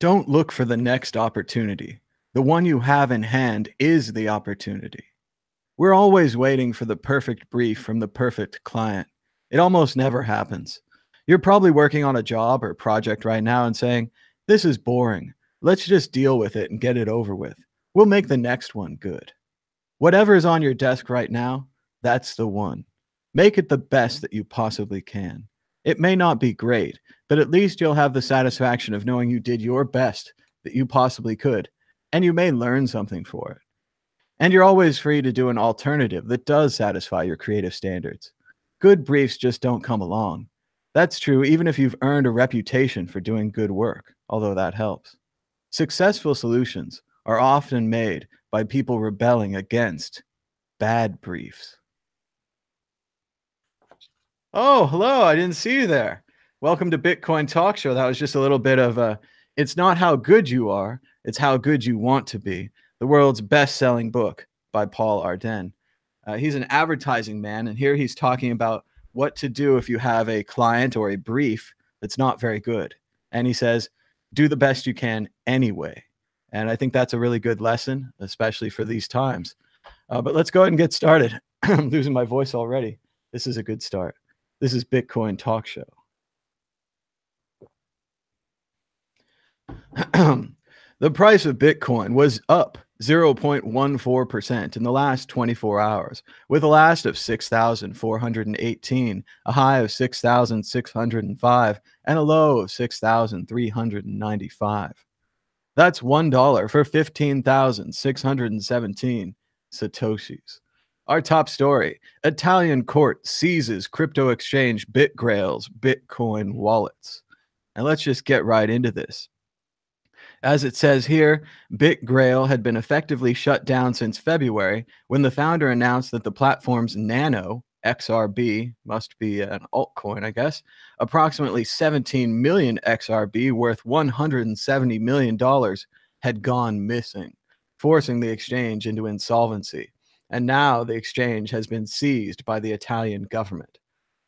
Don't look for the next opportunity. The one you have in hand is the opportunity. We're always waiting for the perfect brief from the perfect client. It almost never happens. You're probably working on a job or project right now and saying, "This is boring. Let's just deal with it and get it over with. We'll make the next one good." Whatever is on your desk right now, that's the one. Make it the best that you possibly can. It may not be great, but at least you'll have the satisfaction of knowing you did your best that you possibly could, and you may learn something for it. And you're always free to do an alternative that does satisfy your creative standards. Good briefs just don't come along. That's true even if you've earned a reputation for doing good work, although that helps. Successful solutions are often made by people rebelling against bad briefs. Oh, hello. I didn't see you there. Welcome to Bitcoin Talk Show. That was just a little bit of it's not how good you are, it's how good you want to be. The world's best-selling book by Paul Arden. He's an advertising man, and here he's talking about what to do if you have a client or a brief that's not very good. And he says, do the best you can anyway. And I think that's a really good lesson, especially for these times. But let's go ahead and get started. I'm losing my voice already. This is a good start. This is Bitcoin Talk Show. The price of Bitcoin was up 0.14% in the last 24 hours, with a last of 6,418, a high of 6,605, and a low of 6,395. That's $1 for 15,617 Satoshis. Our top story: Italian court seizes crypto exchange BitGrail's Bitcoin wallets. And let's just get right into this. As it says here, BitGrail had been effectively shut down since February when the founder announced that the platform's Nano, XRB, must be an altcoin, I guess, approximately 17 million XRB worth $170 million had gone missing, forcing the exchange into insolvency. And now the exchange has been seized by the Italian government.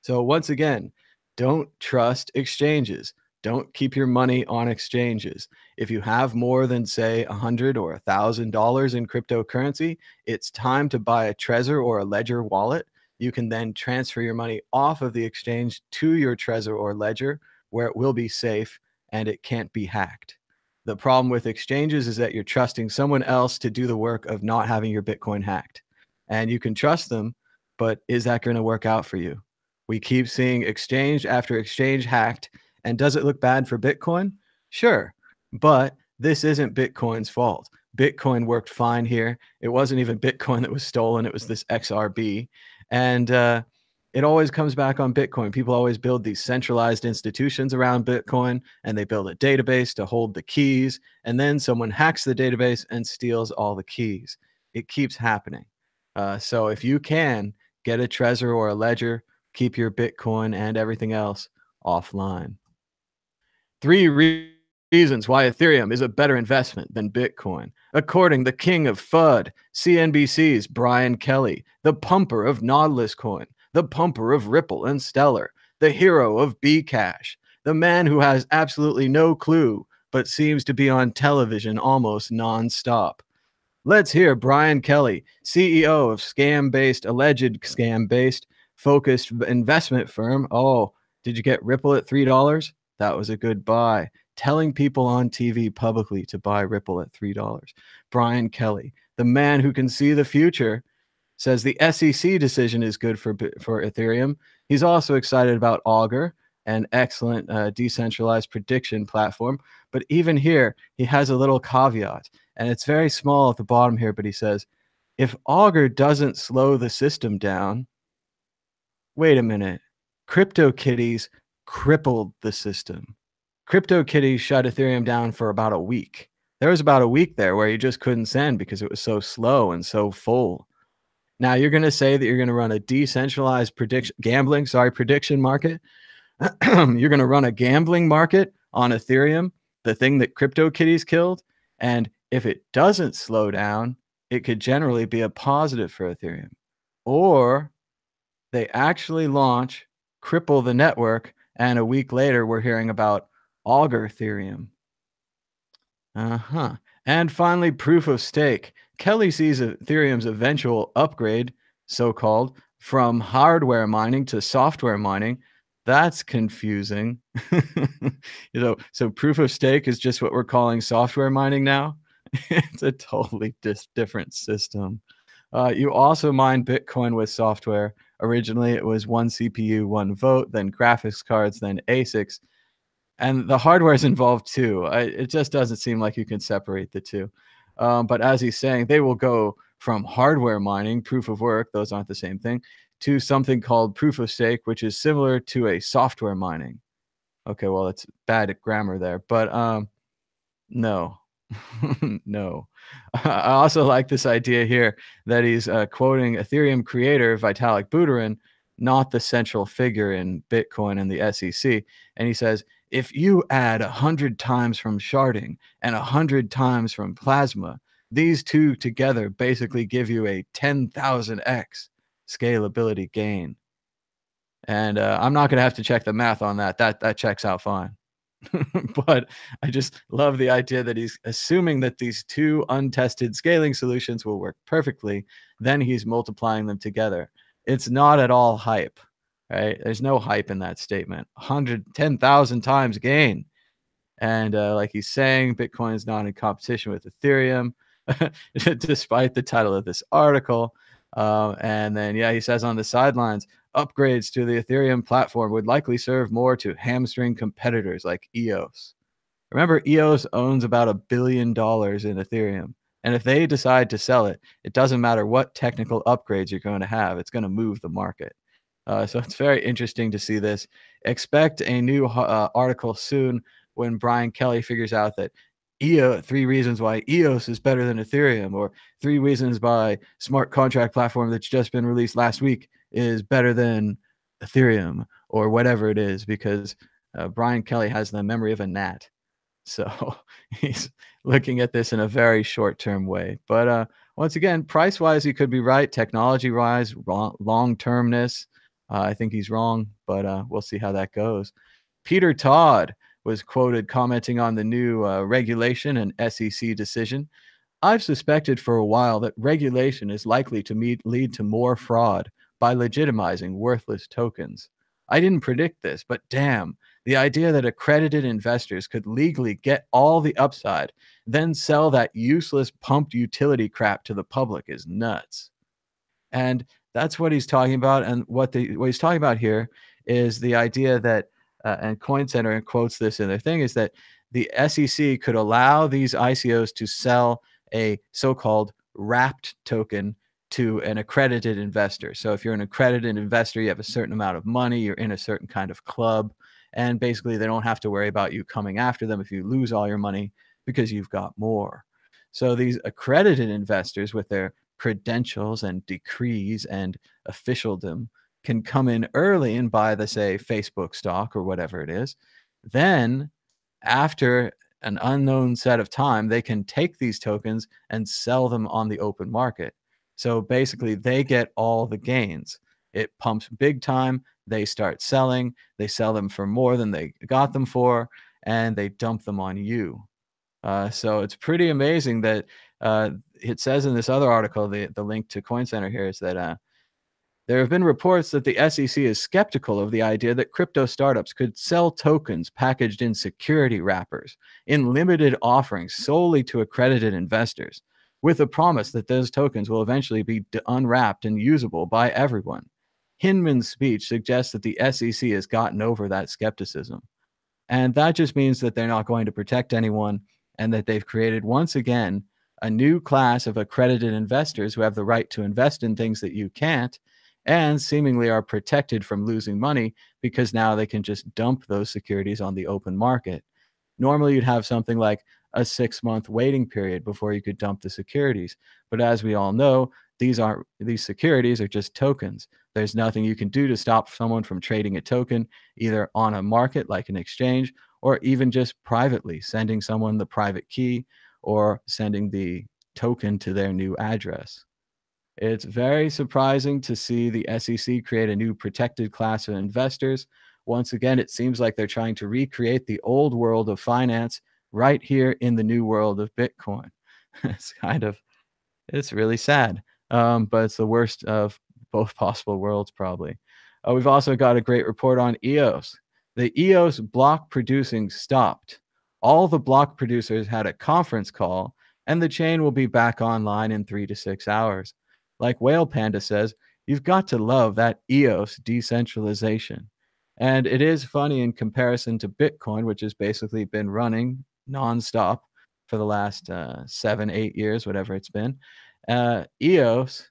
So once again, don't trust exchanges. Don't keep your money on exchanges. If you have more than, say, $100 or $1,000 in cryptocurrency, it's time to buy a Trezor or a Ledger wallet. You can then transfer your money off of the exchange to your Trezor or Ledger, where it will be safe and it can't be hacked. The problem with exchanges is that you're trusting someone else to do the work of not having your Bitcoin hacked. And you can trust them, but is that going to work out for you? We keep seeing exchange after exchange hacked. And does it look bad for Bitcoin? Sure, but this isn't Bitcoin's fault. Bitcoin worked fine here. It wasn't even Bitcoin that was stolen. It was this XRB. And it always comes back on Bitcoin. People always build these centralized institutions around Bitcoin, and they build a database to hold the keys. And then someone hacks the database and steals all the keys. It keeps happening. So if you can, get a Trezor or a Ledger, keep your Bitcoin and everything else offline. 3 reasons why Ethereum is a better investment than Bitcoin, according to the king of FUD, CNBC's Brian Kelly, the pumper of Nautilus Coin, the pumper of Ripple and Stellar, the hero of Bcash, the man who has absolutely no clue but seems to be on television almost nonstop. Let's hear Brian Kelly, CEO of alleged scam-based, focused investment firm. Oh, did you get Ripple at $3? That was a good buy. Telling people on TV publicly to buy Ripple at $3. Brian Kelly, the man who can see the future, says the SEC decision is good for Ethereum. He's also excited about Augur, an excellent decentralized prediction platform. But even here, he has a little caveat, and it's very small at the bottom here, but he says, if Augur doesn't slow the system down, wait a minute, CryptoKitties crippled the system. CryptoKitties shut Ethereum down for about a week. There was about a week there where you just couldn't send because it was so slow and so full. Now you're going to say that you're going to run a decentralized prediction market. You're going to run a gambling market on Ethereum, the thing that CryptoKitties killed. And if it doesn't slow down, it could generally be a positive for Ethereum. Or they actually launch, cripple the network, and a week later we're hearing about Augur Ethereum. Uh-huh. And finally, proof of stake. Kelly sees Ethereum's eventual upgrade, so-called, from hardware mining to software mining. That's confusing. So proof of stake is just what we're calling software mining now. It's a totally different system. You also mine Bitcoin with software. Originally, it was one CPU, one vote, then graphics cards, then ASICs. And the hardware is involved too. It just doesn't seem like you can separate the two. But as he's saying, they will go from hardware mining, proof of work, those aren't the same thing, to something called proof of stake, which is similar to a software mining. Okay, well, it's bad grammar there, but no. No. I also like this idea here that he's quoting Ethereum creator Vitalik Buterin, not the central figure in Bitcoin and the SEC. And he says, if you add 100 times from sharding and 100 times from plasma, these two together basically give you a 10,000x scalability gain. And I'm not going to have to check the math on that. That checks out fine. But I just love the idea that he's assuming that these two untested scaling solutions will work perfectly. Then he's multiplying them together. It's not at all hype, right? There's no hype in that statement. 110,000 times gain. And like he's saying, Bitcoin is not in competition with Ethereum, despite the title of this article. And then, yeah, he says on the sidelines, upgrades to the Ethereum platform would likely serve more to hamstring competitors like EOS. Remember, EOS owns about $1 billion in Ethereum. And if they decide to sell it, it doesn't matter what technical upgrades you're going to have. It's going to move the market. So it's very interesting to see this. Expect a new article soon when Brian Kelly figures out that 3 reasons why EOS is better than Ethereum, or 3 reasons why smart contract platform that's just been released last week is better than Ethereum, or whatever it is, because Brian Kelly has the memory of a gnat. So he's looking at this in a very short-term way. But once again, price-wise, he could be right. Technology-wise, long-termness, I think he's wrong, but we'll see how that goes. Peter Todd was quoted commenting on the new regulation and SEC decision. I've suspected for a while that regulation is likely to lead to more fraud by legitimizing worthless tokens. I didn't predict this, but damn, the idea that accredited investors could legally get all the upside, then sell that useless pumped utility crap to the public is nuts. And that's what he's talking about. And what he's talking about here is the idea that, and Coin Center quotes this in their thing, is that the SEC could allow these ICOs to sell a so-called wrapped token to an accredited investor. So if you're an accredited investor, you have a certain amount of money, you're in a certain kind of club, and basically they don't have to worry about you coming after them if you lose all your money because you've got more. So these accredited investors with their credentials and decrees and officialdom can come in early and buy the, say, Facebook stock or whatever it is. Then after an unknown set of time, they can take these tokens and sell them on the open market. So basically they get all the gains. It pumps big time. They start selling. They sell them for more than they got them for, and they dump them on you. So it's pretty amazing that it says in this other article, the link to Coin Center here is that there have been reports that the SEC is skeptical of the idea that crypto startups could sell tokens packaged in security wrappers in limited offerings solely to accredited investors, with a promise that those tokens will eventually be unwrapped and usable by everyone. Hinman's speech suggests that the SEC has gotten over that skepticism. And that just means that they're not going to protect anyone, and that they've created, once again, a new class of accredited investors who have the right to invest in things that you can't, and seemingly are protected from losing money because now they can just dump those securities on the open market. Normally, you'd have something like a 6-month waiting period before you could dump the securities. But as we all know, these securities are just tokens. There's nothing you can do to stop someone from trading a token, either on a market like an exchange, or even just privately, sending someone the private key or sending the token to their new address. It's very surprising to see the SEC create a new protected class of investors. Once again, it seems like they're trying to recreate the old world of finance right here in the new world of Bitcoin. It's really sad, but it's the worst of both possible worlds, probably. We've also got a great report on EOS. The EOS block producing stopped. All the block producers had a conference call, and the chain will be back online in 3 to 6 hours. Like Whale Panda says, you've got to love that EOS decentralization. And it is funny in comparison to Bitcoin, which has basically been running nonstop for the last 7, 8 years, whatever it's been. EOS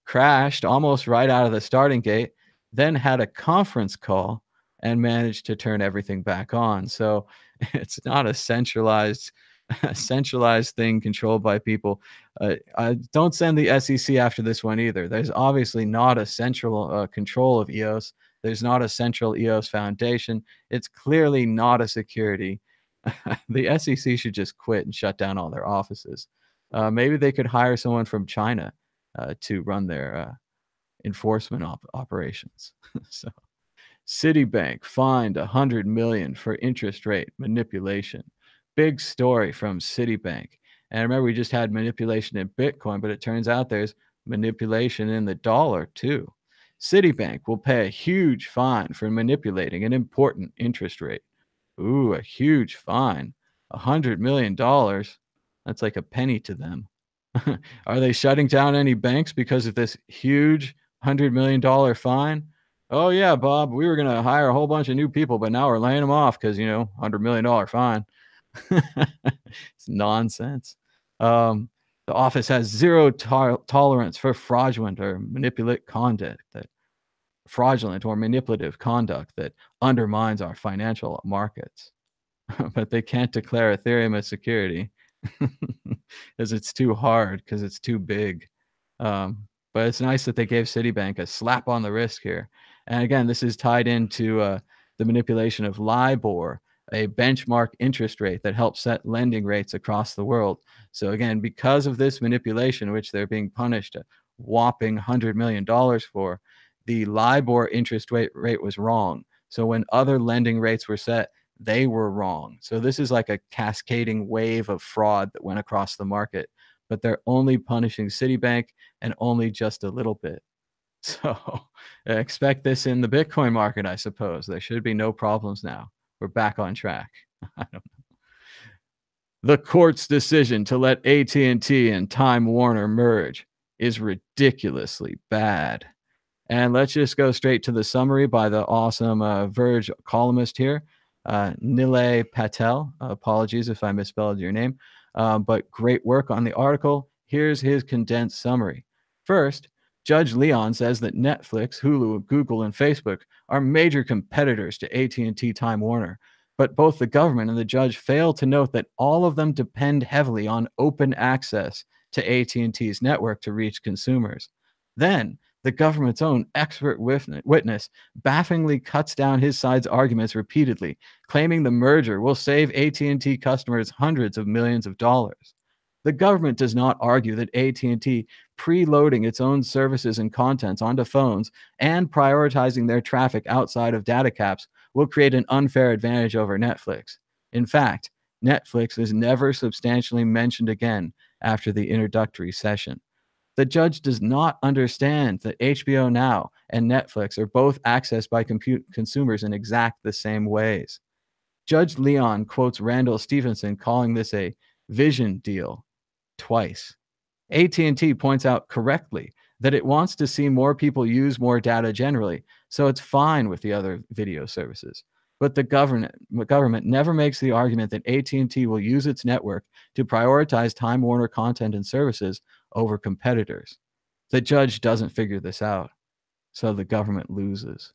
crashed almost right out of the starting gate, then had a conference call and managed to turn everything back on. So it's not a centralized centralized thing controlled by people. Don't send the SEC after this one either. There's obviously not a central control of EOS. There's not a central EOS foundation. It's clearly not a security. The SEC should just quit and shut down all their offices. Maybe they could hire someone from China to run their enforcement operations. So, Citibank fined $100 million for interest rate manipulation. Big story from Citibank. And remember, we just had manipulation in Bitcoin, but it turns out there's manipulation in the dollar too. Citibank will pay a huge fine for manipulating an important interest rate. Ooh, a huge fine. $100 million. That's like a penny to them. Are they shutting down any banks because of this huge $100 million fine? Oh, yeah, Bob, we were going to hire a whole bunch of new people, but now we're laying them off because, $100 million fine. It's nonsense. The office has zero tolerance for fraudulent or manipulative conduct that undermines our financial markets. But they can't declare Ethereum a security because it's too hard, because it's too big. But it's nice that they gave Citibank a slap on the wrist here. And again, this is tied into the manipulation of LIBOR, a benchmark interest rate that helps set lending rates across the world. So again, because of this manipulation, which they're being punished a whopping $100 million for, the LIBOR interest rate was wrong. So when other lending rates were set, they were wrong. So this is like a cascading wave of fraud that went across the market, but they're only punishing Citibank and only just a little bit. So expect this in the Bitcoin market, I suppose. There should be no problems now. We're back on track. I don't know. The court's decision to let AT&T and Time Warner merge is ridiculously bad. And let's just go straight to the summary by the awesome Verge columnist here, Nilay Patel. Apologies if I misspelled your name, but great work on the article. Here's his condensed summary. First, Judge Leon says that Netflix, Hulu, Google, and Facebook are major competitors to AT&T Time Warner, but both the government and the judge fail to note that all of them depend heavily on open access to AT&T's network to reach consumers. Then, the government's own expert witness bafflingly cuts down his side's arguments repeatedly, claiming the merger will save AT&T customers hundreds of millions of dollars. The government does not argue that AT&T preloading its own services and contents onto phones and prioritizing their traffic outside of data caps will create an unfair advantage over Netflix. In fact, Netflix is never substantially mentioned again after the introductory session. The judge does not understand that HBO Now and Netflix are both accessed by consumers in exact the same ways. Judge Leon quotes Randall Stephenson calling this a vision deal twice. AT&T points out correctly that it wants to see more people use more data generally, so it's fine with the other video services. But the government never makes the argument that AT&T will use its network to prioritize Time Warner content and services over competitors. The judge doesn't figure this out, so the government loses.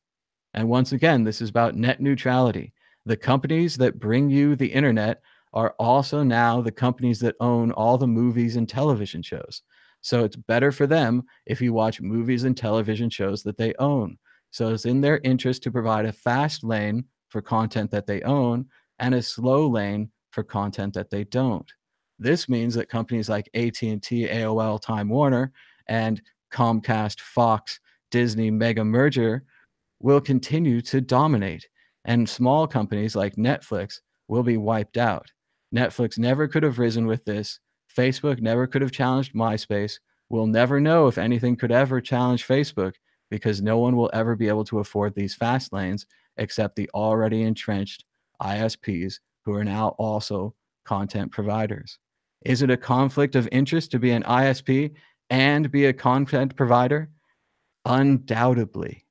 And once again, this is about net neutrality. The companies that bring you the internet are also now the companies that own all the movies and television shows. So it's better for them if you watch movies and television shows that they own. So it's in their interest to provide a fast lane for content that they own and a slow lane for content that they don't. This means that companies like AT&T, AOL, Time Warner, and Comcast, Fox, Disney mega merger will continue to dominate, and small companies like Netflix will be wiped out. Netflix never could have risen with this. Facebook never could have challenged MySpace. We'll never know if anything could ever challenge Facebook because no one will ever be able to afford these fast lanes except the already entrenched ISPs who are now also content providers. Is it a conflict of interest to be an ISP and be a content provider? Undoubtedly.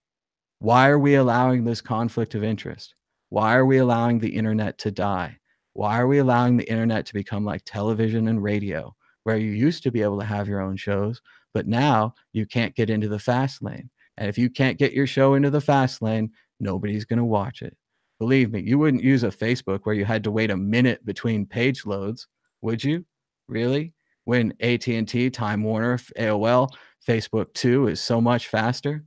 Why are we allowing this conflict of interest? Why are we allowing the internet to die? Why are we allowing the internet to become like television and radio, where you used to be able to have your own shows, but now you can't get into the fast lane? And if you can't get your show into the fast lane, nobody's going to watch it. Believe me, you wouldn't use a Facebook where you had to wait a minute between page loads, would you? Really? When AT&T, Time Warner, AOL, Facebook 2 is so much faster?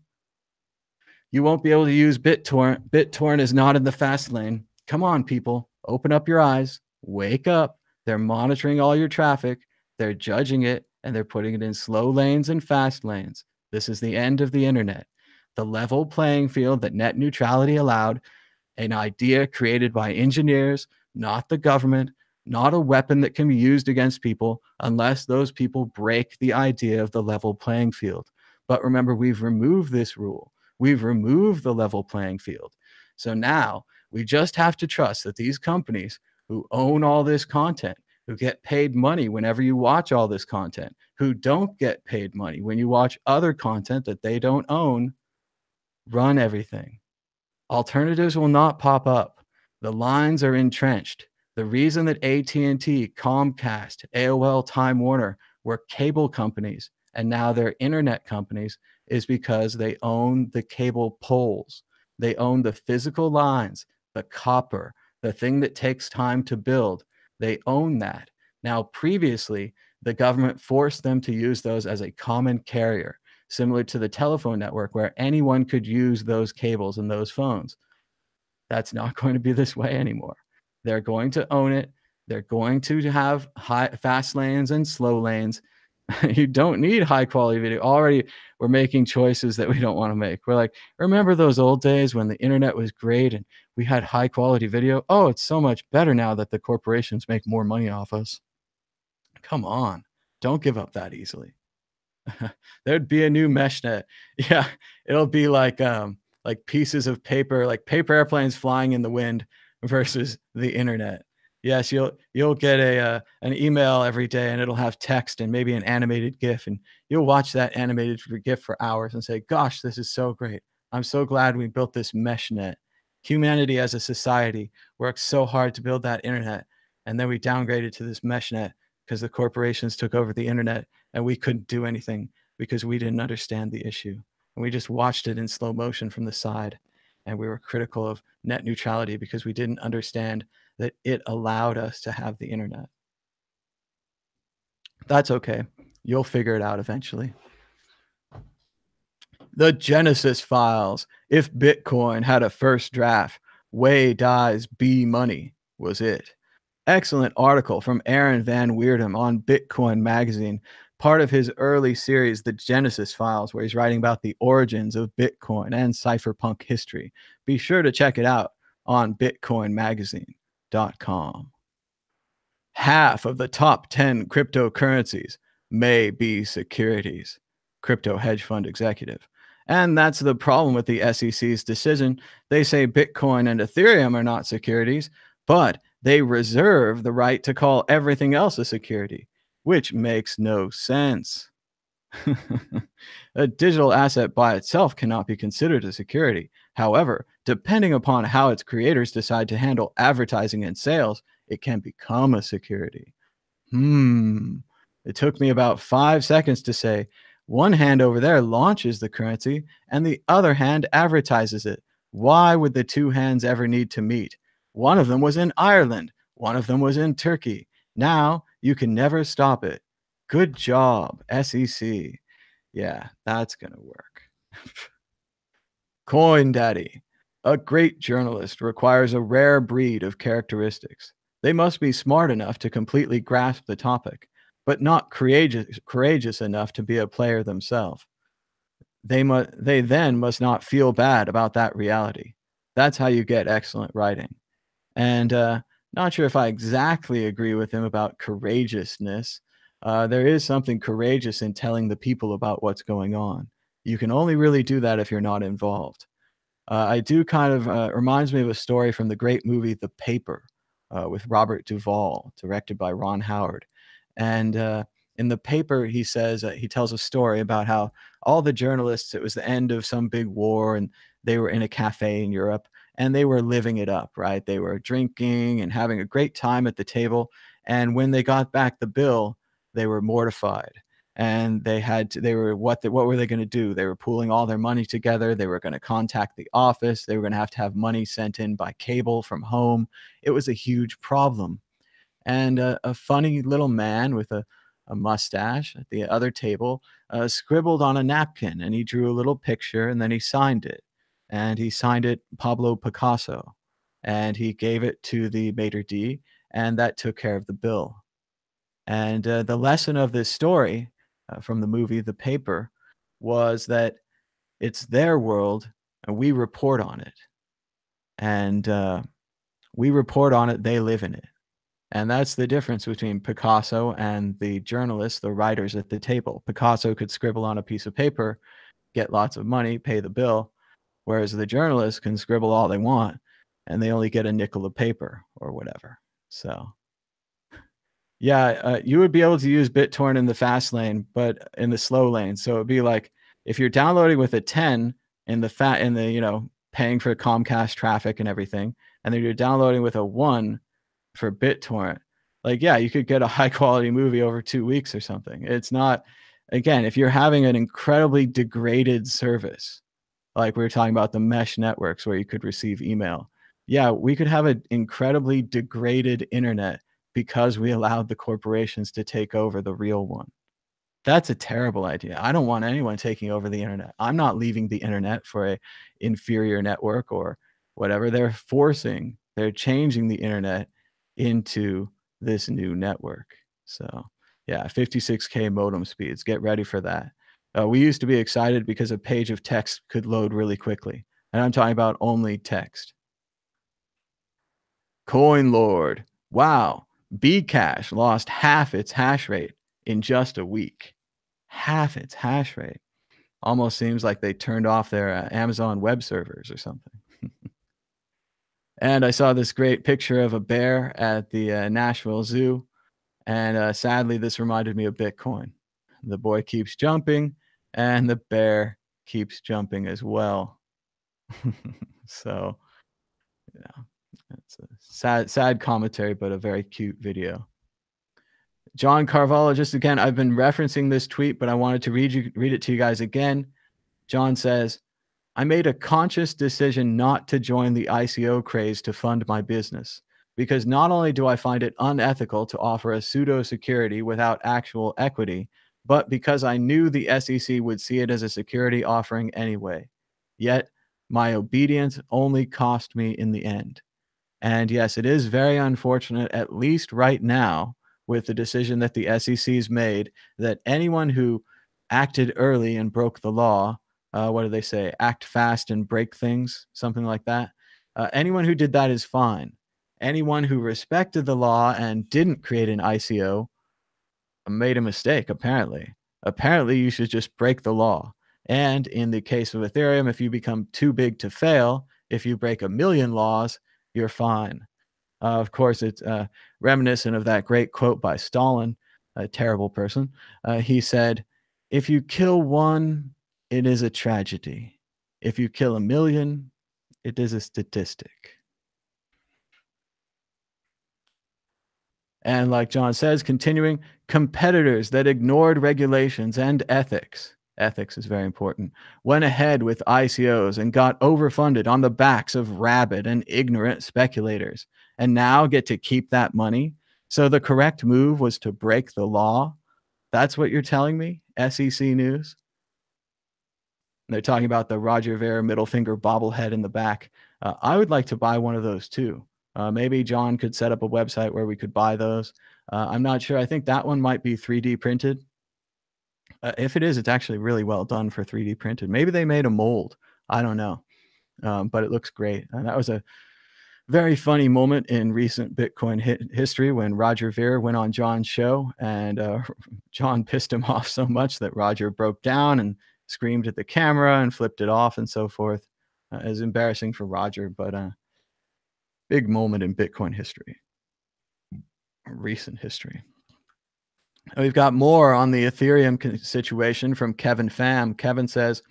You won't be able to use BitTorrent. BitTorrent is not in the fast lane. Come on, people. Open up your eyes. Wake up. They're monitoring all your traffic. They're judging it, and they're putting it in slow lanes and fast lanes. This is the end of the internet. The level playing field that net neutrality allowed, an idea created by engineers, not the government, not a weapon that can be used against people unless those people break the idea of the level playing field. But remember, we've removed this rule. We've removed the level playing field. So now we just have to trust that these companies who own all this content, who get paid money whenever you watch all this content, who don't get paid money when you watch other content that they don't own, run everything. Alternatives will not pop up. The lines are entrenched. The reason that AT&T, Comcast, AOL, Time Warner were cable companies and now they're internet companies is because they own the cable poles. They own the physical lines, the copper, the thing that takes time to build. They own that. Now, previously, the government forced them to use those as a common carrier, similar to the telephone network where anyone could use those cables and those phones. That's not going to be this way anymore. They're going to own it. They're going to have fast lanes and slow lanes. You don't need high quality video. Already, we're making choices that we don't want to make. We're like, remember those old days when the internet was great and we had high quality video? Oh, it's so much better now that the corporations make more money off us. Come on. Don't give up that easily. There'd be a new mesh net. Yeah, it'll be like pieces of paper, like paper airplanes flying in the wind versus the internet. Yes, you'll get an email every day and it'll have text and maybe an animated GIF, and you'll watch that animated GIF for hours and say, "Gosh, this is so great. I'm so glad we built this mesh net." Humanity as a society worked so hard to build that internet, and then we downgraded to this mesh net because the corporations took over the internet and we couldn't do anything because we didn't understand the issue. And we just watched it in slow motion from the side. And we were critical of net neutrality because we didn't understand that it allowed us to have the internet. That's okay. You'll figure it out eventually. The Genesis files. If Bitcoin had a first draft, Way dies B money was it. Excellent article from Aaron Van Weerdum on Bitcoin Magazine, part of his early series, The Genesis Files, where he's writing about the origins of Bitcoin and cypherpunk history. Be sure to check it out on bitcoinmagazine.com. Half of the top 10 cryptocurrencies may be securities, crypto hedge fund executive. And that's the problem with the SEC's decision. They say Bitcoin and Ethereum are not securities, but they reserve the right to call everything else a security, which makes no sense. A digital asset by itself cannot be considered a security. However, depending upon how its creators decide to handle advertising and sales, it can become a security. It took me about 5 seconds to say, one hand over there launches the currency and the other hand advertises it. Why would the two hands ever need to meet? One of them was in Ireland. One of them was in Turkey. Now you can never stop it. Good job, SEC. Yeah, that's going to work. Coin Daddy. A great journalist requires a rare breed of characteristics. They must be smart enough to completely grasp the topic, but not courageous enough to be a player themselves. They then must not feel bad about that reality. That's how you get excellent writing. And Not sure if I exactly agree with him about courageousness. There is something courageous in telling the people about what's going on. You can only really do that if you're not involved. I do kind of reminds me of a story from the great movie The Paper with Robert Duvall, directed by Ron Howard. And in The Paper, he says he tells a story about how all the journalists, it was the end of some big war, and they were in a cafe in Europe, and they were living it up, right? They were drinking and having a great time at the table. And when they got back the bill, they were mortified, and they were what were they going to do? They were pooling all their money together. They were going to contact the office. They were going to have money sent in by cable from home. It was a huge problem. And a funny little man with a mustache at the other table scribbled on a napkin, and he drew a little picture, and then he signed it, and he signed it Pablo Picasso, and he gave it to the maitre d', and that took care of the bill. And the lesson of this story from the movie The Paper was that it's their world and we report on it. And we report on it, they live in it. And that's the difference between Picasso and the journalists, the writers at the table. Picasso could scribble on a piece of paper, get lots of money, pay the bill, whereas the journalists can scribble all they want and they only get a nickel of paper or whatever. So yeah, you would be able to use BitTorrent in the fast lane, but in the slow lane. So it'd be like if you're downloading with a 10 in the paying for Comcast traffic and everything, and then you're downloading with a 1 for BitTorrent. Like, yeah, you could get a high quality movie over 2 weeks or something. It's not, again, if you're having an incredibly degraded service, like we were talking about the mesh networks where you could receive email. Yeah, we could have an incredibly degraded internet because we allowed the corporations to take over the real one. That's a terrible idea. I don't want anyone taking over the internet. I'm not leaving the internet for a inferior network or whatever. They're changing the internet into this new network. So yeah, 56K modem speeds. Get ready for that. We used to be excited because a page of text could load really quickly. And I'm talking about only text. Coin Lord. Wow. Bcash lost half its hash rate in just a week. Half its hash rate. Almost seems like they turned off their Amazon web servers or something. And I saw this great picture of a bear at the Nashville Zoo. And sadly, this reminded me of Bitcoin. The boy keeps jumping, and the bear keeps jumping as well. So, yeah, it's a sad commentary, but a very cute video. John Carvalho, just again, I've been referencing this tweet, but I wanted to read it to you guys again. John says, I made a conscious decision not to join the ICO craze to fund my business, because not only do I find it unethical to offer a pseudo security without actual equity, but because I knew the SEC would see it as a security offering anyway. Yet, my obedience only cost me in the end. And yes, it is very unfortunate, at least right now, with the decision that the SEC's made, that anyone who acted early and broke the law, what do they say? Act fast and break things, something like that. Anyone who did that is fine. Anyone who respected the law and didn't create an ICO made a mistake, apparently. Apparently, you should just break the law. And in the case of Ethereum, if you become too big to fail, if you break 1,000,000 laws, you're fine. Of course, it's reminiscent of that great quote by Stalin, a terrible person. He said, if you kill one, it is a tragedy. If you kill 1,000,000, it is a statistic. And like John says, continuing, competitors that ignored regulations and ethics is very important, went ahead with ICOs and got overfunded on the backs of rabid and ignorant speculators, and now get to keep that money. So the correct move was to break the law. That's what you're telling me, SEC News? And they're talking about the Roger Ver middle finger bobblehead in the back. I would like to buy one of those too. Maybe John could set up a website where we could buy those. I'm not sure. I think that one might be 3D printed. If it is, it's actually really well done for 3D printed. Maybe they made a mold. I don't know. But it looks great. And that was a Very funny moment in recent Bitcoin history when Roger Ver went on John's show, and John pissed him off so much that Roger broke down and screamed at the camera and flipped it off and so forth. It was embarrassing for Roger, but big moment in Bitcoin history, recent history. We've got more on the Ethereum situation from Kevin Pham. Kevin says,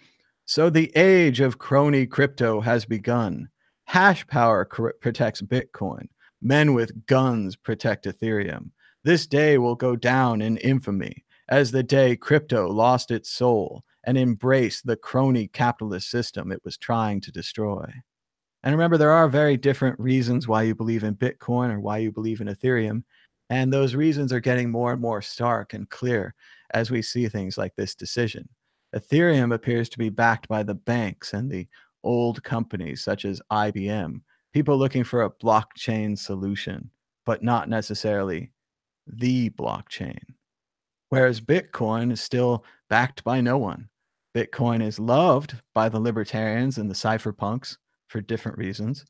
so the age of crony crypto has begun. Hash power protects Bitcoin. Men with guns protect Ethereum. This day will go down in infamy as the day crypto lost its soul and embraced the crony capitalist system it was trying to destroy. And remember, there are very different reasons why you believe in Bitcoin or why you believe in Ethereum. And those reasons are getting more and more stark and clear as we see things like this decision. Ethereum appears to be backed by the banks and the old companies such as IBM, people looking for a blockchain solution, but not necessarily the blockchain. Whereas Bitcoin is still backed by no one. Bitcoin is loved by the libertarians and the cypherpunks for different reasons,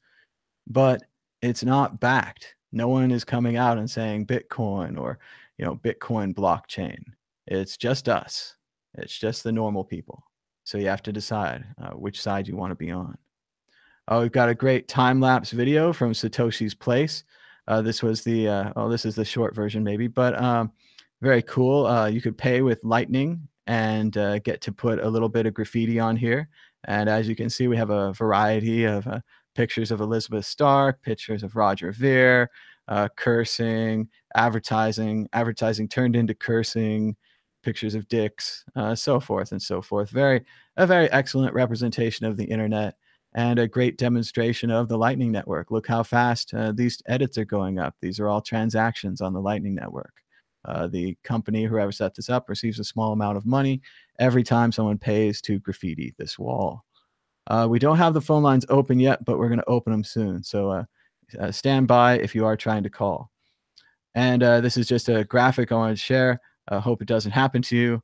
but it's not backed. No one is coming out and saying Bitcoin or, Bitcoin blockchain. It's just us. It's just the normal people. So you have to decide which side you want to be on. We've got a great time-lapse video from Satoshi's Place. This was the, this is the short version maybe, but very cool. You could pay with Lightning and get to put a little bit of graffiti on here. And as you can see, we have a variety of pictures of Elizabeth Stark, pictures of Roger Ver, cursing, advertising turned into cursing, pictures of dicks, so forth and so forth. A very excellent representation of the internet and a great demonstration of the Lightning Network. Look how fast these edits are going up. These are all transactions on the Lightning Network. The company, whoever set this up, receives a small amount of money every time someone pays to graffiti this wall. We don't have the phone lines open yet, but we're going to open them soon. So stand by if you are trying to call. And this is just a graphic I want to share. Hope it doesn't happen to you.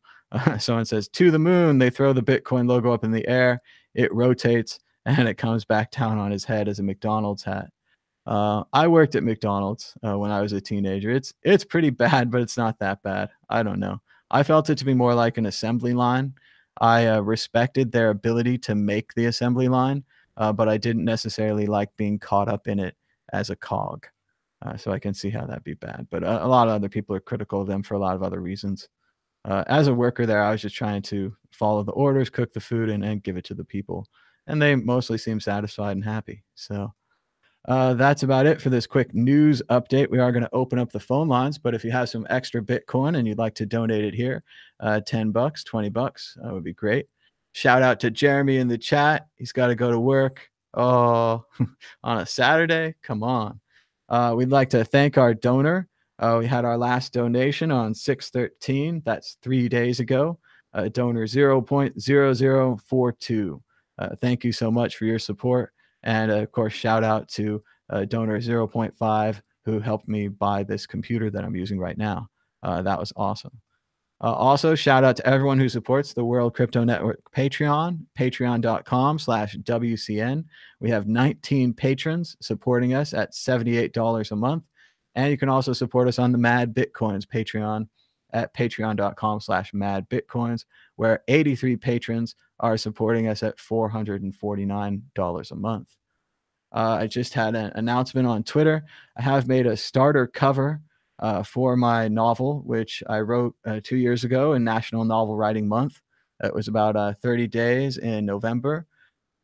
Someone says, to the moon. They throw the Bitcoin logo up in the air. It rotates, and it comes back down on his head as a McDonald's hat. I worked at McDonald's when I was a teenager. It's pretty bad, but it's not that bad. I don't know. I felt it to be more like an assembly line. I respected their ability to make the assembly line, but I didn't necessarily like being caught up in it as a cog. So I can see how that'd be bad. But a lot of other people are critical of them for a lot of other reasons. As a worker there, I was just trying to follow the orders, cook the food, and give it to the people. And they mostly seem satisfied and happy. So that's about it for this quick news update. We are going to open up the phone lines, but if you have some extra Bitcoin and you'd like to donate it here, $10, $20 would be great. Shout out to Jeremy in the chat. He's got to go to work. Oh, on a Saturday? Come on. We'd like to thank our donor. We had our last donation on 6/13. That's 3 days ago. Donor 0.0042. Thank you so much for your support. And of course, shout out to donor 0.5 who helped me buy this computer that I'm using right now. That was awesome. Also, shout out to everyone who supports the World Crypto Network Patreon, patreon.com/WCN. We have 19 patrons supporting us at $78 a month. And you can also support us on the Mad Bitcoins Patreon at patreon.com/madbitcoins, where 83 patrons are supporting us at $449 a month. I just had an announcement on Twitter. I have made a starter cover for my novel, which I wrote 2 years ago in National Novel Writing Month. It was about 30 days in November,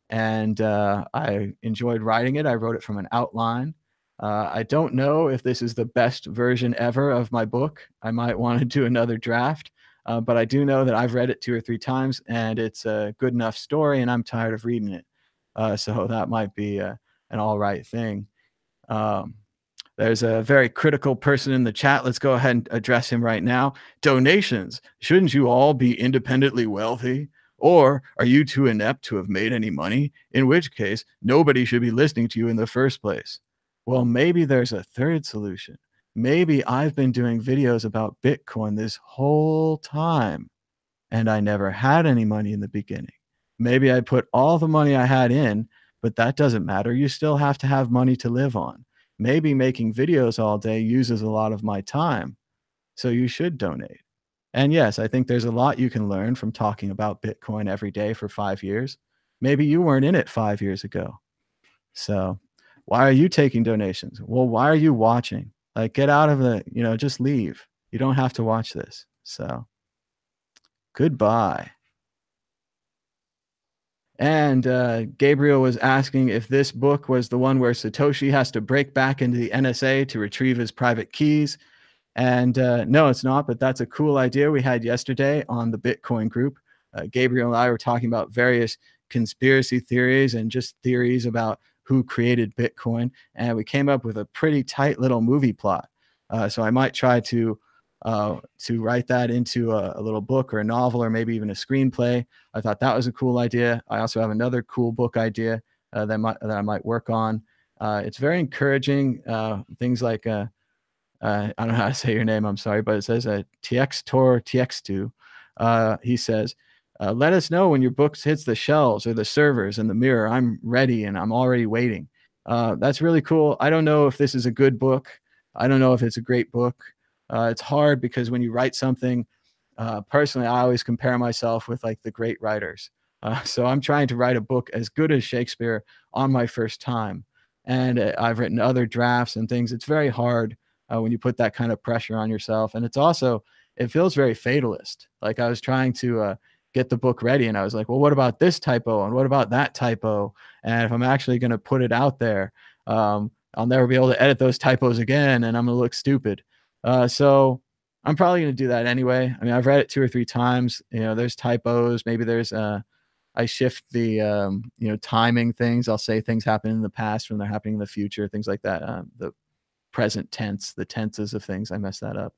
and I enjoyed writing it. I wrote it from an outline. I don't know if this is the best version ever of my book. I might want to do another draft, but I do know that I've read it 2 or 3 times, and it's a good enough story, and I'm tired of reading it. So that might be an all right thing. There's a very critical person in the chat. Let's go ahead and address him right now. Donations. Shouldn't you all be independently wealthy? Or are you too inept to have made any money? In which case, nobody should be listening to you in the first place. Well, maybe there's a third solution. Maybe I've been doing videos about Bitcoin this whole time, and I never had any money in the beginning. Maybe I put all the money I had in, but that doesn't matter. You still have to have money to live on. Maybe making videos all day uses a lot of my time, so you should donate. And yes, I think there's a lot you can learn from talking about Bitcoin every day for 5 years. Maybe you weren't in it 5 years ago. So why are you taking donations? Well, why are you watching? Like, get out of the, just leave. You don't have to watch this. So goodbye. And Gabriel was asking if this book was the one where Satoshi has to break back into the NSA to retrieve his private keys. And no, it's not, but that's a cool idea we had yesterday on the Bitcoin group. Gabriel and I were talking about various conspiracy theories and just theories about who created Bitcoin. And we came up with a pretty tight little movie plot. So I might try to write that into a little book or a novel or maybe even a screenplay. I thought that was a cool idea. I also have another cool book idea that I might work on. It's very encouraging. Things like I don't know how to say your name, I'm sorry, but it says Tiextor Tiextu. He says, let us know when your book hits the shelves or the servers and the mirror. I'm ready and I'm already waiting. That's really cool. I don't know if this is a good book. I don't know if it's a great book. It's hard because when you write something, personally, I always compare myself with like the great writers. So I'm trying to write a book as good as Shakespeare on my first time. And I've written other drafts and things. It's very hard when you put that kind of pressure on yourself. And it feels very fatalist. Like I was trying to get the book ready and I was like, well, what about this typo? And what about that typo? And if I'm actually going to put it out there, I'll never be able to edit those typos again and I'm going to look stupid. So I'm probably going to do that anyway. I mean, I've read it 2 or 3 times. There's typos. Maybe there's I shift the timing things. I'll say things happen in the past when they're happening in the future, things like that. The present tense, the tenses of things, I mess that up.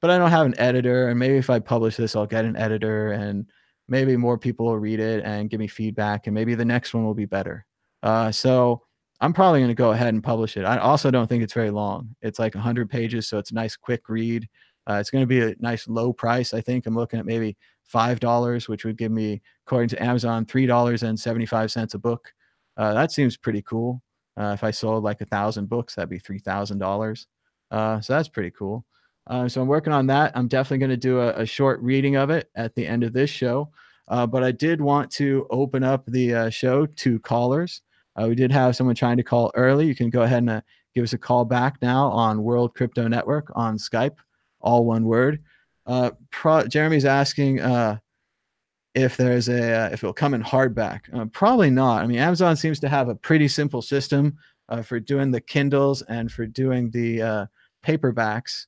But I don't have an editor, and maybe if I publish this, I'll get an editor, and maybe more people will read it and give me feedback, and maybe the next one will be better. So I'm probably going to go ahead and publish it. I also don't think it's very long. It's like 100 pages, so it's a nice quick read. It's going to be a nice low price. I think I'm looking at maybe $5, which would give me, according to Amazon, $3.75 a book. That seems pretty cool. If I sold like 1,000 books, that'd be $3,000. So that's pretty cool. So I'm working on that. I'm definitely going to do a short reading of it at the end of this show. But I did want to open up the show to callers. We did have someone trying to call early. You can go ahead and give us a call back now on World Crypto Network on Skype, all one word. Jeremy's asking if it'll come in hardback. Probably not. I mean, Amazon seems to have a pretty simple system for doing the Kindles and for doing the paperbacks.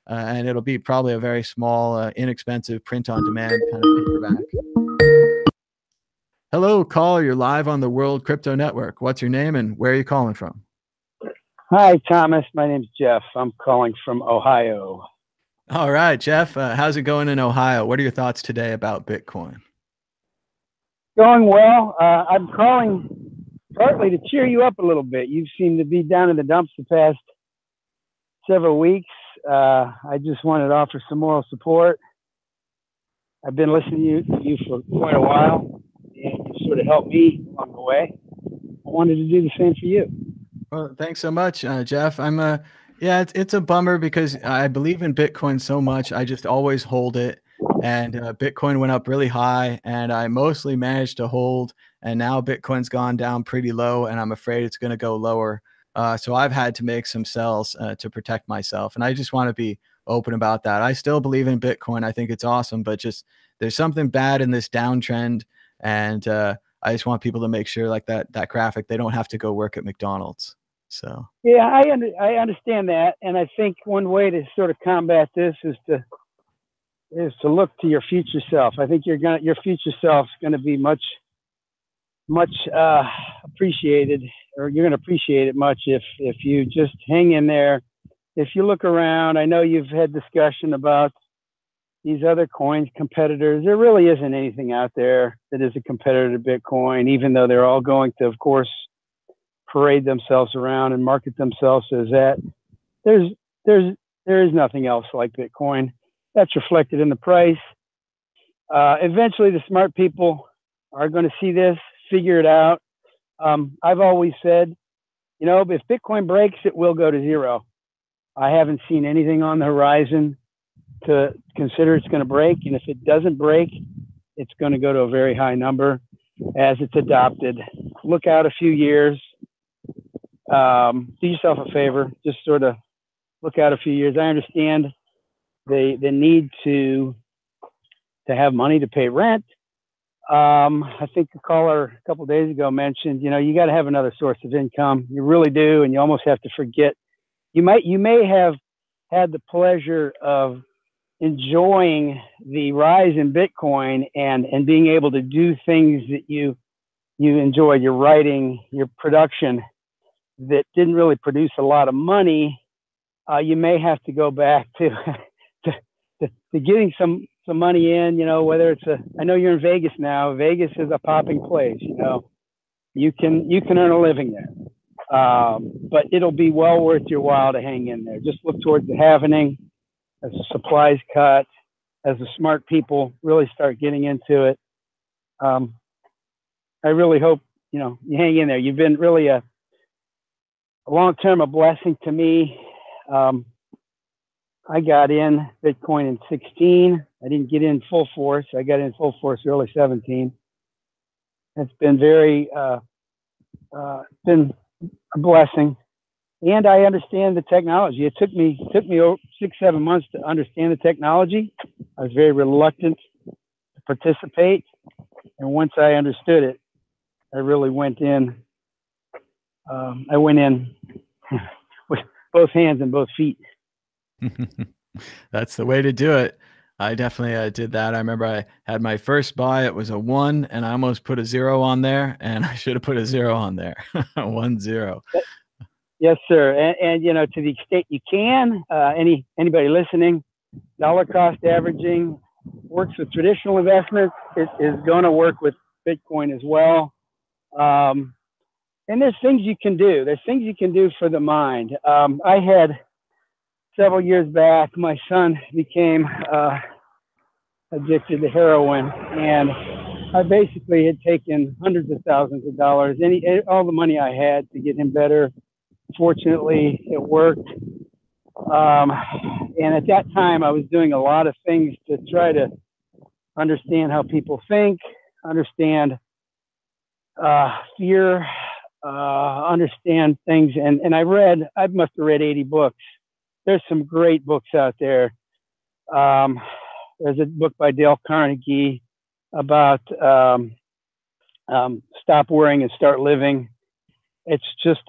And it'll be probably a very small, inexpensive print-on-demand kind of paperback. Hello, caller. You're live on the World Crypto Network. What's your name and where are you calling from? Hi, Thomas. My name's Jeff. I'm calling from Ohio. All right, Jeff. How's it going in Ohio? What are your thoughts today about Bitcoin? Going well. I'm calling partly to cheer you up a little bit. You seem to be down in the dumps the past several weeks. I just wanted to offer some moral support. I've been listening to you for quite a while, and you sort of helped me along the way. I wanted to do the same for you. Well, thanks so much, Jeff. Yeah, it's a bummer because I believe in Bitcoin so much. I just always hold it, and Bitcoin went up really high, and I mostly managed to hold, and now Bitcoin's gone down pretty low, and I'm afraid it's going to go lower. So I've had to make some sells to protect myself, and I just want to be open about that. I still believe in Bitcoin. I think it's awesome, but just there's something bad in this downtrend, and I just want people to make sure, like that graphic, they don't have to go work at McDonald's. So yeah, I understand that, and I think one way to sort of combat this is to look to your future self. I think your future self's gonna be much appreciated, or you're gonna appreciate it much if you just hang in there. If you look around, I know you've had discussion about these other coins, competitors. There really isn't anything out there that is a competitor to Bitcoin, even though they're all going to, of course, parade themselves around and market themselves as that. There is nothing else like Bitcoin. That's reflected in the price. Eventually, the smart people are going to see this, figure it out, I've always said, you know, if Bitcoin breaks, it will go to zero. I haven't seen anything on the horizon to consider it's going to break. And if it doesn't break, it's going to go to a very high number as it's adopted. Look out a few years. Do yourself a favor. Just sort of look out a few years. I understand the need to have money to pay rent. I think the caller a couple of days ago mentioned, you know, you got to have another source of income. You really do, and you almost have to forget. You may have had the pleasure of enjoying the rise in Bitcoin and being able to do things that you enjoy, your writing, your production, that didn't really produce a lot of money. You may have to go back to getting some money in, you know, whether it's I know you're in Vegas now. Vegas is a popping place, you know. You can earn a living there. But it'll be well worth your while to hang in there. Just look towards the halvening as the supplies cut, as the smart people really start getting into it. I really hope, you know, you hang in there. You've been really a long-term a blessing to me. I got in Bitcoin in 16. I didn't get in full force. I got in full force early 17. It's been been a blessing. And I understand the technology. It took me 6-7 months to understand the technology. I was very reluctant to participate. And once I understood it, I really went in. I went in with both hands and both feet. That's the way to do it. I definitely did that. I remember I had my first buy. It was a 1, and I almost put a 0 on there, and I should have put a 0 on there. 1-0. Yes, sir. And you know, to the extent you can, anybody listening, dollar cost averaging works with traditional investments. It is going to work with Bitcoin as well. And there's things you can do. There's things you can do for the mind. I had several years back, my son became addicted to heroin, and I basically had taken hundreds of thousands of dollars, all the money I had to get him better. Fortunately, it worked. And at that time, I was doing a lot of things to try to understand how people think, understand fear, understand things. And I must have read 80 books. There's some great books out there. There's a book by Dale Carnegie about Stop Worrying and Start Living. It's just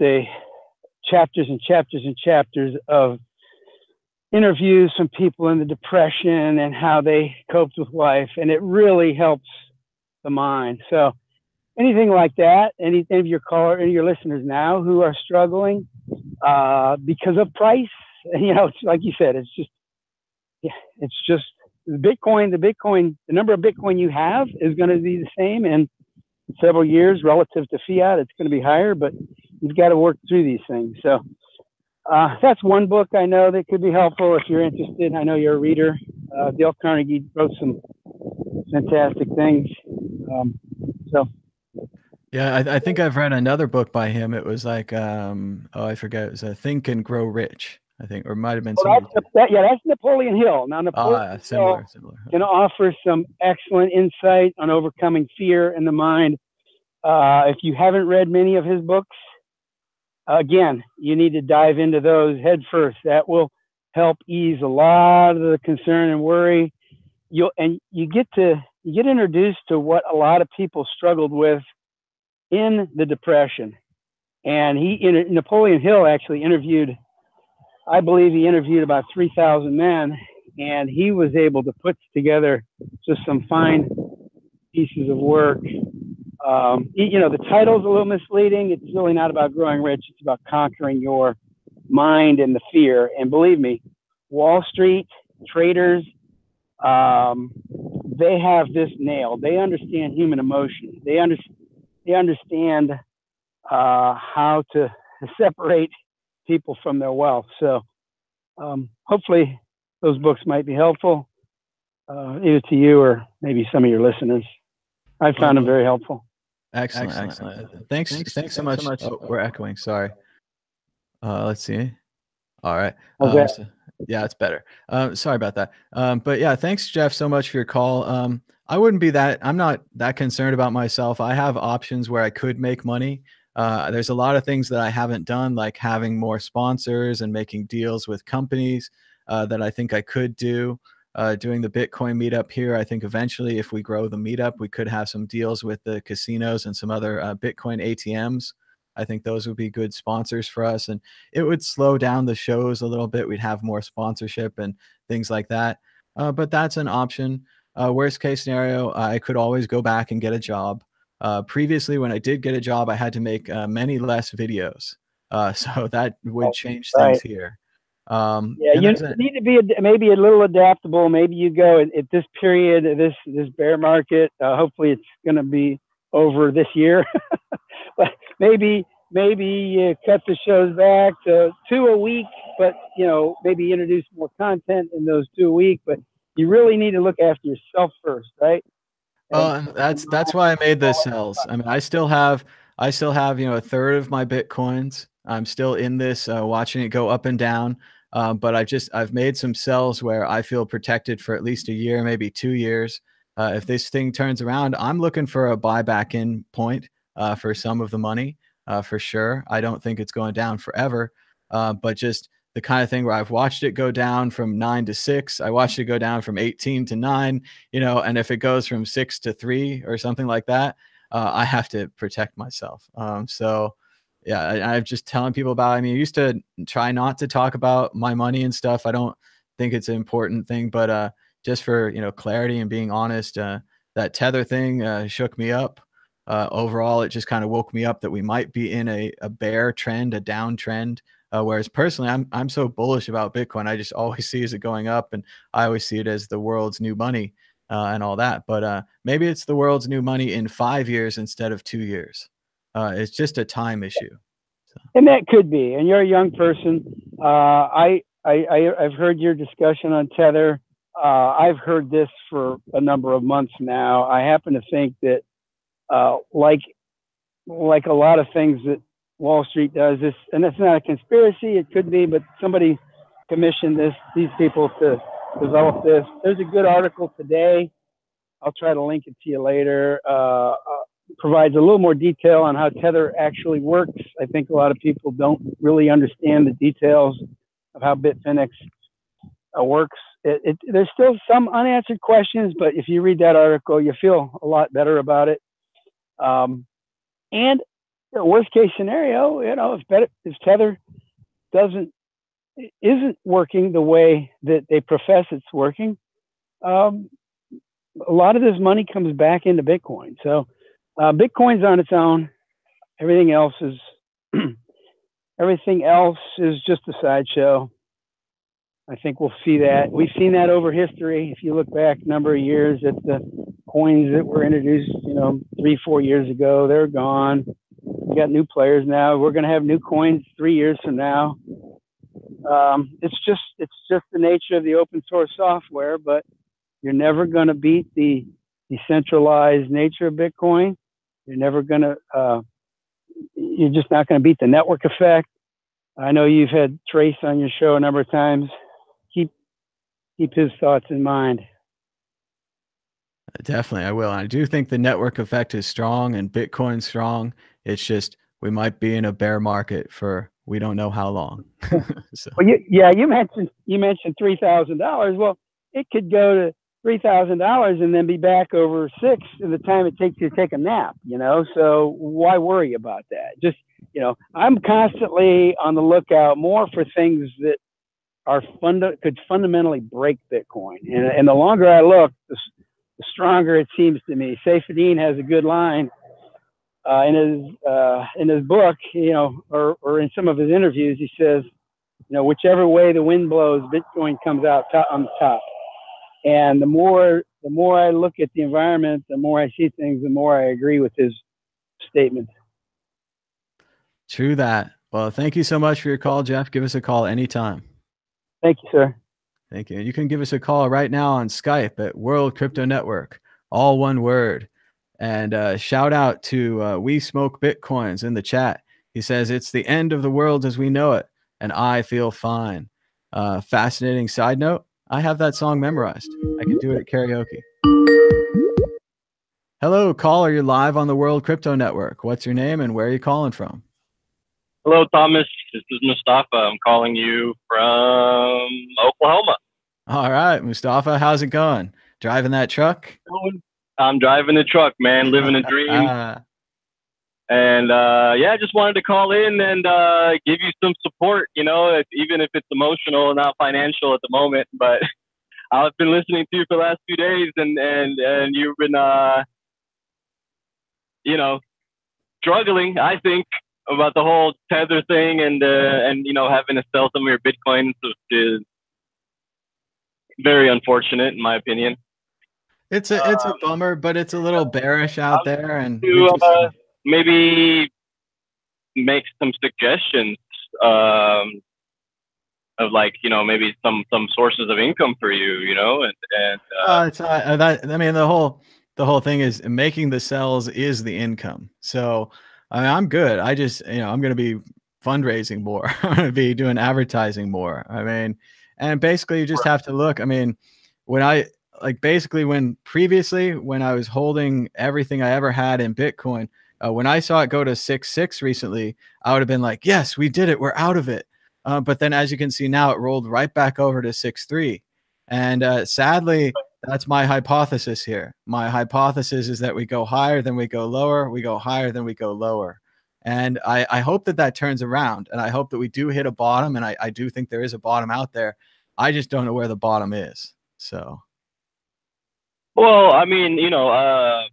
chapters and chapters and chapters of interviews from people in the Depression and how they coped with life. And it really helps the mind. So anything like that, any of your listeners now who are struggling because of price, you know, it's like you said, it's just the number of Bitcoin you have is going to be the same in several years relative to fiat. It's going to be higher, but you've got to work through these things. So that's one book I know that could be helpful if you're interested. I know you're a reader. Dale Carnegie wrote some fantastic things. Yeah, I think I've read another book by him. It was like, I forget. It was Think and Grow Rich, I think, or it might have been that's Napoleon Hill. Now, Napoleon similar. Can offer some excellent insight on overcoming fear in the mind. If you haven't read many of his books, again, you need to dive into those head first. That will help ease a lot of the concern and worry. You get introduced to what a lot of people struggled with in the Depression. And Napoleon Hill actually interviewed about 3,000 men, and he was able to put together just some fine pieces of work. You know, the title's a little misleading. It's really not about growing rich. It's about conquering your mind and the fear. And believe me, Wall Street traders, they have this nailed. They understand human emotion. They understand how to separate people from their wealth. So hopefully those books might be helpful, either to you or maybe some of your listeners. I found them very helpful. Excellent, excellent. Thanks so much. Oh, we're echoing. Sorry. Let's see. All right. Okay. Yeah, it's better. Sorry about that. But yeah, thanks, Jeff, so much for your call. I'm not that concerned about myself. I have options where I could make money. There's a lot of things that I haven't done, like having more sponsors and making deals with companies that I think I could do. Doing the Bitcoin meetup here, I think eventually, if we grow the meetup, we could have some deals with the casinos and some other Bitcoin ATMs. I think those would be good sponsors for us, and it would slow down the shows a little bit. We'd have more sponsorship and things like that. But that's an option. Worst case scenario, I could always go back and get a job. Previously, when I did get a job, I had to make many less videos. So that would change things here. Yeah, you need to be maybe a little adaptable. Maybe you go at this period, this bear market. Hopefully, it's going to be over this year. But maybe you cut the shows back to 2 a week. But maybe introduce more content in those 2 a week. But you really need to look after yourself first, right? That's why I made the sells. I mean, I still have a third of my Bitcoins. I'm still in this, watching it go up and down. But I've made some sells where I feel protected for at least a year, maybe 2 years. If this thing turns around, I'm looking for a buyback in point for some of the money, for sure. I don't think it's going down forever, but just the kind of thing where I've watched it go down from 9 to 6. I watched it go down from 18 to 9, and if it goes from 6 to 3 or something like that, I have to protect myself. So yeah, I'm just telling people about it. I mean, I used to try not to talk about my money and stuff. I don't think it's an important thing, but just for clarity and being honest, that Tether thing shook me up. Overall, it just kind of woke me up that we might be in a bear trend, a downtrend. Whereas personally, I'm so bullish about Bitcoin. I just always see it going up, and I always see it as the world's new money and all that. But maybe it's the world's new money in 5 years instead of 2 years. It's just a time issue. So. And that could be. And you're a young person. I've heard your discussion on Tether. I've heard this for a number of months now. I happen to think that, like a lot of things that Wall Street does, and it's not a conspiracy. It could be, but somebody commissioned these people to develop this. There's a good article today. I'll try to link it to you later. Provides a little more detail on how Tether actually works. I think a lot of people don't really understand the details of how Bitfinex works. There's still some unanswered questions, but if you read that article, you feel a lot better about it. And the worst case scenario, if Tether isn't working the way that they profess it's working, a lot of this money comes back into Bitcoin. So Bitcoin's on its own. Everything else is just a sideshow. I think we'll see that. We've seen that over history. If you look back a number of years at the coins that were introduced, 3-4 years ago, they're gone. We got new players now. We're going to have new coins 3 years from now. It's just the nature of the open source software, but you're never going to beat the decentralized nature of Bitcoin. You're just not going to beat the network effect. I know you've had Trace on your show a number of times. Keep his thoughts in mind. Definitely, I will. And I do think the network effect is strong and Bitcoin's strong. It's just we might be in a bear market for we don't know how long. So. Well, you mentioned $3,000. Well, it could go to $3,000 and then be back over 6 in the time it takes you to take a nap. So why worry about that? Just I'm constantly on the lookout more for things that could fundamentally break Bitcoin. And the longer I look, the stronger it seems to me. Saifedean has a good line in his book, or in some of his interviews. He says, whichever way the wind blows, Bitcoin comes out on the top. And the more I look at the environment, the more I see things, the more I agree with his statement. True that. Well, thank you so much for your call, Jeff. Give us a call anytime. Thank you, sir. Thank you. You can give us a call right now on Skype at World Crypto Network, all one word. And shout out to We Smoke Bitcoins in the chat. He says, it's the end of the world as we know it, and I feel fine. Fascinating side note, I have that song memorized. I can do it at karaoke. Hello, caller. You're live on the World Crypto Network. What's your name and where are you calling from? Hello, Thomas. This is Mustafa. I'm calling you from Oklahoma. All right, Mustafa, how's it going? Driving that truck? I'm driving the truck, man, living a dream. And yeah, I just wanted to call in and give you some support, you know, even if it's emotional and not financial at the moment. But I've been listening to you for the last few days, and you've been, you know, struggling, I think, about the whole tether thing, and you know, having to sell some of your Bitcoins is very unfortunate, in my opinion. It's a bummer, but it's a little bearish out there, and to maybe make some suggestions of, like, you know, maybe some sources of income for you, you know, and it's that, I mean, the whole thing is making the sells is the income. So I mean, I'm good. I just, you know, I'm going to be fundraising more. I'm going to be doing advertising more. I mean, and basically you just have to look. I mean, when I basically when I was holding everything I ever had in Bitcoin, when I saw it go to 6.6 recently, I would have been like, yes, we did it. We're out of it. But then as you can see now, it rolled right back over to 6.3. And sadly, that's my hypothesis here. My hypothesis is that we go higher, then we go lower, we go higher, then we go lower. And I hope that that turns around, and I hope that we do hit a bottom, and I do think there is a bottom out there. I just don't know where the bottom is. So, well, I mean, you know,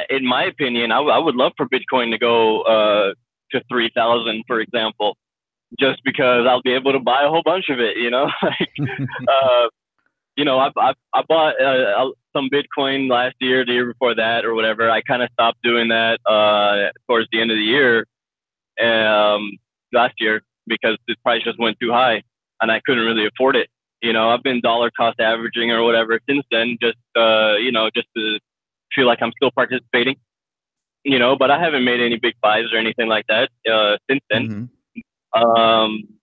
in my opinion, I would love for Bitcoin to go to 3,000, for example, just because I'll be able to buy a whole bunch of it, you know. Like, you know, I bought some Bitcoin last year, the year before that, or whatever. I kind of stopped doing that towards the end of the year, last year, because the price just went too high, and I couldn't really afford it. You know, I've been dollar cost averaging or whatever since then, just you know, just to feel like I'm still participating, you know, but I haven't made any big buys or anything like that since then.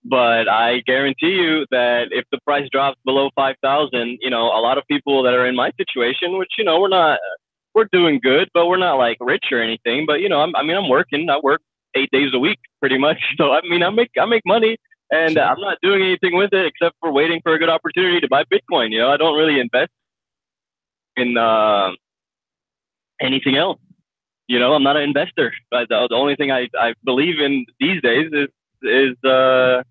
But I guarantee you that if the price drops below 5,000, you know, a lot of people that are in my situation, which, you know, we're doing good, but we're not like rich or anything. But, you know, I'm working. I work 8 days a week pretty much. So, I mean, I make money, and I'm not doing anything with it except for waiting for a good opportunity to buy Bitcoin. You know, I don't really invest in anything else. You know, I'm not an investor. But the only thing I believe in these days is Bitcoin.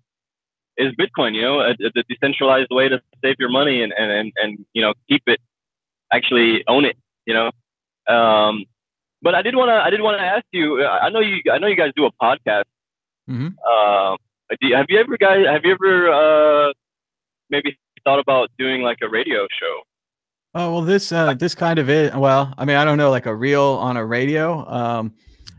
You know, a decentralized way to save your money and you know, keep it, actually own it. You know, but I did want to ask you. I know you guys do a podcast. Have you ever maybe thought about doing like a radio show? Oh, well, this kind of is, well, I mean, I don't know, like a reel on a radio.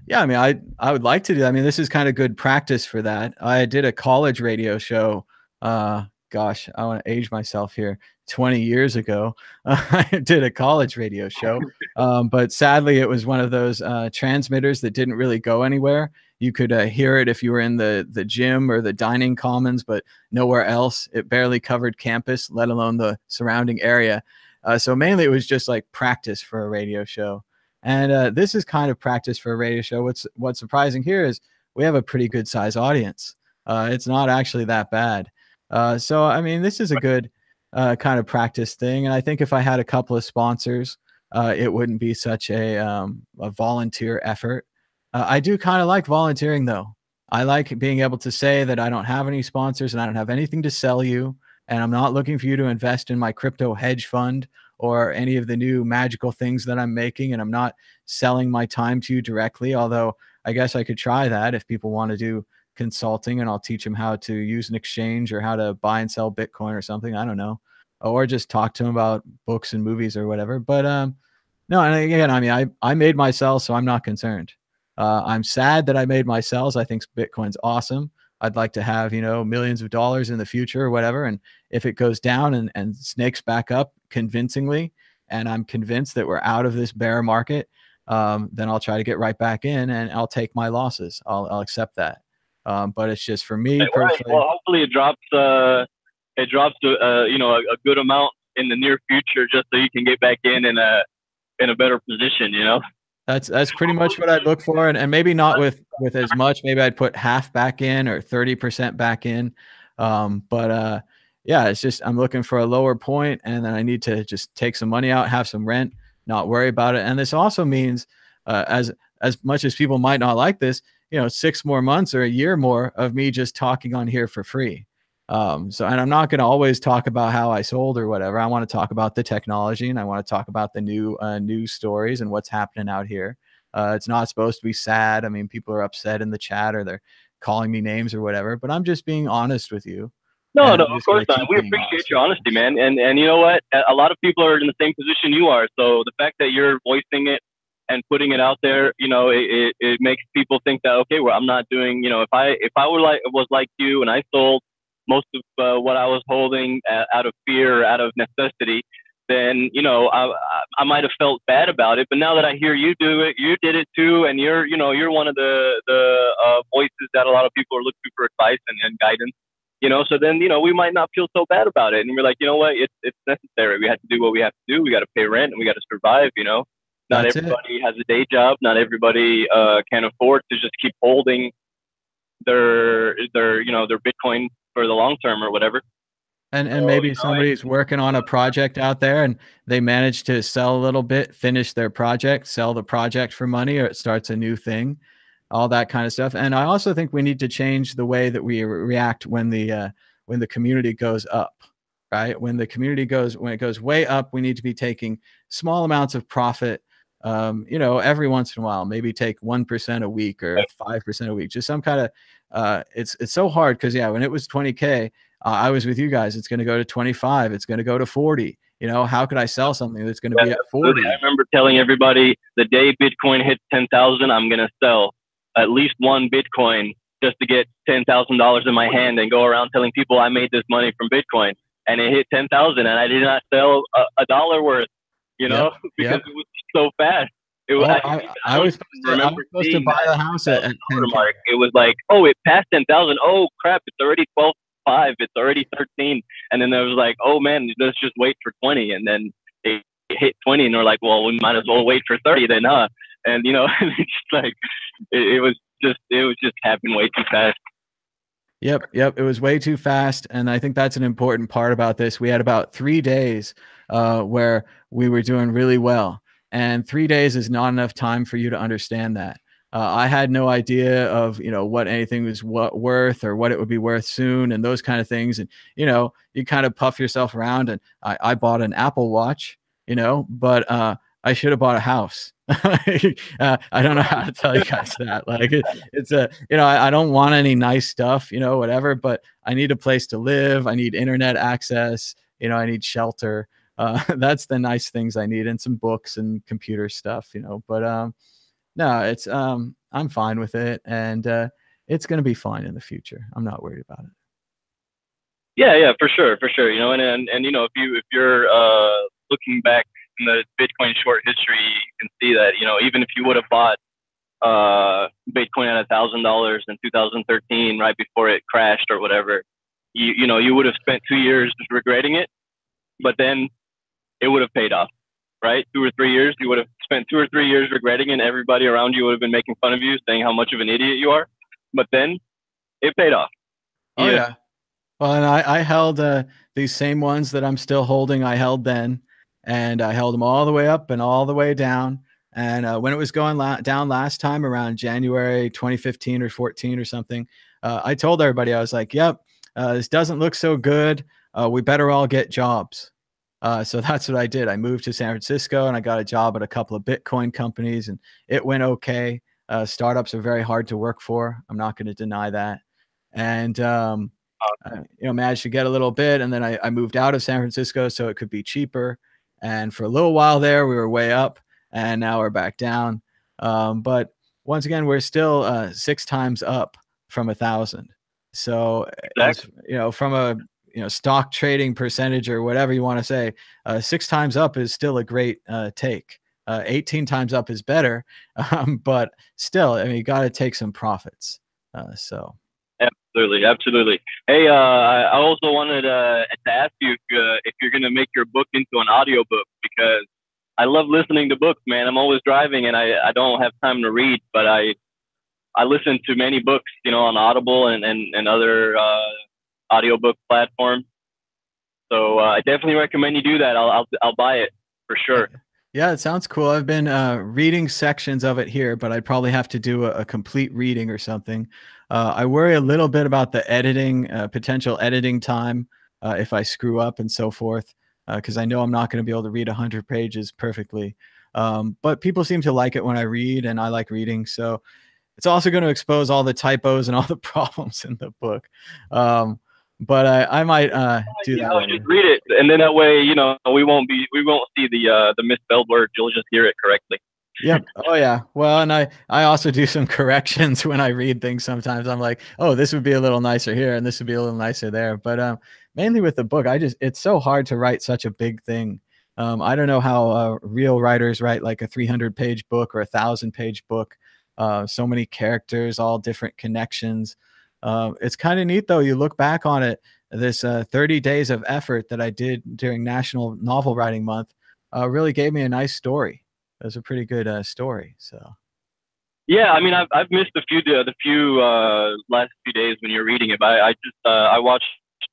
Yeah, I mean, I would like to do that. I mean, this is kind of good practice for that. I did a college radio show. Gosh, I want to age myself here. 20 years ago, I did a college radio show. But sadly, it was one of those transmitters that didn't really go anywhere. You could hear it if you were in the gym or the dining commons, but nowhere else. It barely covered campus, let alone the surrounding area. So mainly it was just like practice for a radio show. And this is kind of practice for a radio show. What's surprising here is we have a pretty good size audience. It's not actually that bad. So, I mean, this is a good kind of practice thing. And I think if I had a couple of sponsors, it wouldn't be such a volunteer effort. I do kind of like volunteering, though. I like being able to say that I don't have any sponsors and I don't have anything to sell you. And I'm not looking for you to invest in my crypto hedge fund or any of the new magical things that I'm making. And I'm not selling my time to you directly, although I guess I could try that if people want to do consulting, and I'll teach them how to use an exchange or how to buy and sell Bitcoin or something. I don't know. Or just talk to them about books and movies or whatever. But no, and again, I mean, I made my sell, so I'm not concerned. I'm sad that I made my sells. I think Bitcoin's awesome. I'd like to have, you know, millions of dollars in the future or whatever. And if it goes down and snakes back up convincingly, and I'm convinced that we're out of this bear market, then I'll try to get right back in, and I'll take my losses. I'll accept that. But it's just for me personally. Well, hopefully it drops to you know, a good amount in the near future, just so you can get back in a better position. You know. That's pretty much what I'd look for, and maybe not with as much. Maybe I'd put half back in or 30% back in. Yeah, it's just I'm looking for a lower point, and then I need to just take some money out, have some rent, not worry about it. And this also means, as much as people might not like this, you know, 6 more months or a year more of me just talking on here for free. So, and I'm not going to always talk about how I sold or whatever. I want to talk about the technology, and I want to talk about the new news stories and what's happening out here. It's not supposed to be sad. I mean, people are upset in the chat, or they're calling me names or whatever, but I'm just being honest with you. No, of course not. We appreciate your honesty, man. And you know what? A lot of people are in the same position you are. So the fact that you're voicing it and putting it out there, you know, it makes people think that, okay, well, I'm not doing, you know, if I was like you and I sold most of what I was holding out of fear or out of necessity, then, you know, I might have felt bad about it. But now that I hear you do it, you did it too, and you're one of the voices that a lot of people are looking for advice and guidance. You know, so then, you know, we might not feel so bad about it, and we're like, you know what, it's necessary. We have to do what we have to do. We got to pay rent, and we got to survive. You know, not everybody has a day job. Not everybody can afford to just keep holding their Bitcoin for the long term or whatever. And maybe somebody's working on a project out there, and they manage to sell a little bit, finish their project, sell the project for money, or it starts a new thing, all that kind of stuff. And I also think we need to change the way that we react when the community goes up, right? When it goes way up, we need to be taking small amounts of profit, you know, every once in a while. Maybe take 1% a week or 5% a week, just some kind of, it's so hard, because yeah, when it was 20K, I was with you guys. It's going to go to 25. It's going to go to 40. You know, how could I sell something that's going to be at 40? I remember telling everybody the day Bitcoin hits 10,000, I'm going to sell at least one Bitcoin just to get $10,000 in my hand and go around telling people I made this money from Bitcoin. And it hit 10,000, and I did not sell a dollar worth, you know, because it was so fast. It was, I was supposed to buy the house at 10K. It was like, oh, it passed 10,000. Oh crap, it's already 12.5. It's already 13. And then there was like, oh man, let's just wait for 20. And then it hit 20, and they're like, well, we might as well wait for 30 then, huh? And you know, it's like it was just happening way too fast. Yep. It was way too fast. And I think that's an important part about this. We had about 3 days where we were doing really well. And 3 days is not enough time for you to understand that. I had no idea of, you know, what anything was worth, or what it would be worth soon, and those kind of things. And, you know, you kind of puff yourself around, and I bought an Apple Watch, you know, but I should have bought a house. I don't know how to tell you guys that. Like it's a, you know, I don't want any nice stuff, you know, whatever, but I need a place to live. I need internet access. You know, I need shelter. That's the nice things I need, and some books and computer stuff, you know, but no, it's I'm fine with it, and it's going to be fine in the future. I'm not worried about it. Yeah, for sure. You know, and you know, if you're looking back in the Bitcoin short history, you can see that, you know, even if you would have bought Bitcoin at $1,000 in 2013, right before it crashed or whatever, you know, you would have spent 2 years regretting it, but then it would have paid off, right? 2 or 3 years, you would have spent 2 or 3 years regretting it, and everybody around you would have been making fun of you, saying how much of an idiot you are, but then it paid off. Oh yeah. Well, and I held these same ones that I'm still holding. I held then, and I held them all the way up and all the way down. And when it was going down last time, around January 2015 or 14 or something, I told everybody, I was like, yep, this doesn't look so good. We better all get jobs. So that's what I did. I moved to San Francisco, and I got a job at a couple of Bitcoin companies, and it went okay. Startups are very hard to work for. I'm not going to deny that. And you know, managed to get a little bit, and then I moved out of San Francisco so it could be cheaper. And for a little while there, we were way up, and now we're back down. But once again, we're still 6 times up from 1,000. So, as, you know, from a stock trading percentage or whatever you want to say, 6 times up is still a great take. 18 times up is better, but still, I mean, you got to take some profits. So. Absolutely, absolutely. Hey, I also wanted to ask you if you're gonna make your book into an audiobook, because I love listening to books, man. I'm always driving and I don't have time to read, but I listen to many books, you know, on Audible and other audiobook platforms. So I definitely recommend you do that. I'll buy it for sure. Yeah, it sounds cool. I've been reading sections of it here, but I'd probably have to do a complete reading or something. I worry a little bit about the editing, potential editing time if I screw up and so forth, because I know I'm not going to be able to read 100 pages perfectly. But people seem to like it when I read, and I like reading. So it's also going to expose all the typos and all the problems in the book. But I might do that. I'll just read it, and then that way, you know, we won't see the misspelled words. You'll just hear it correctly. Yep. Oh yeah. Well, and I also do some corrections when I read things. Sometimes I'm like, oh, this would be a little nicer here, and this would be a little nicer there. But mainly with the book, it's so hard to write such a big thing. I don't know how real writers write like a 300-page book or a 1,000-page book. So many characters, all different connections. It's kind of neat though. You look back on it, this 30 days of effort that I did during National Novel Writing Month really gave me a nice story. It was a pretty good story. So. Yeah, I mean, I've missed the few last few days when you're reading it. But I watched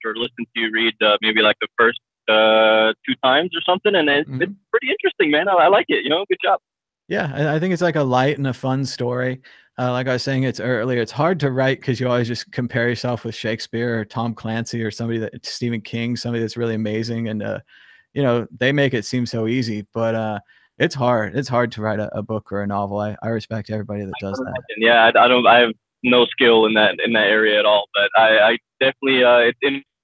or listened to you read maybe like the first 2 times or something, and it's pretty interesting, man. I like it. You know, good job. Yeah, I think it's like a light and a fun story. Like I was saying it's earlier, it's hard to write because you always just compare yourself with Shakespeare or Tom Clancy or Stephen King, somebody that's really amazing, and you know, they make it seem so easy, but it's hard. It's hard to write a book or a novel. I respect everybody that does that. Yeah, I have no skill in that area at all, but I definitely it's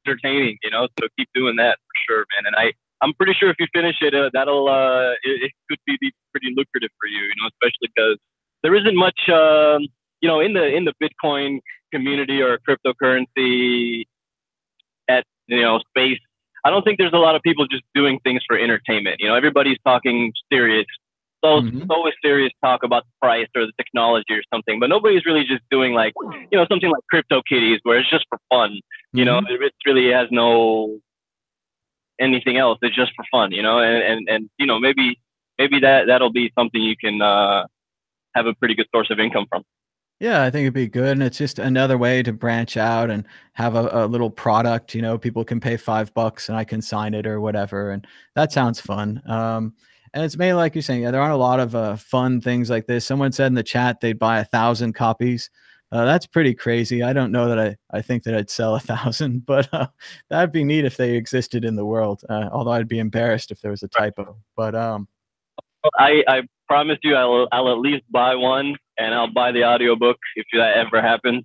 entertaining, you know. So keep doing that for sure, man. And I'm pretty sure if you finish it, that'll it could be pretty lucrative for you, you know, especially because there isn't much you know, in the Bitcoin community or cryptocurrency space. I don't think there's a lot of people just doing things for entertainment. You know, everybody's talking serious. So it's always serious talk about the price or the technology or something, but nobody's really just doing like, you know, something like CryptoKitties where it's just for fun. You know, it really has no anything else. It's just for fun, you know, and you know, maybe that'll be something you can have a pretty good source of income from. Yeah, I think it'd be good. And it's just another way to branch out and have a little product, you know, people can pay $5 and I can sign it or whatever. And that sounds fun. And it's mainly like you're saying, yeah, there aren't a lot of fun things like this. Someone said in the chat they'd buy 1,000 copies. That's pretty crazy. I don't know that I think that I'd sell 1,000, but that'd be neat if they existed in the world. Although I'd be embarrassed if there was a typo. But I promise you, I'll at least buy one, and I'll buy the audiobook if that ever happens.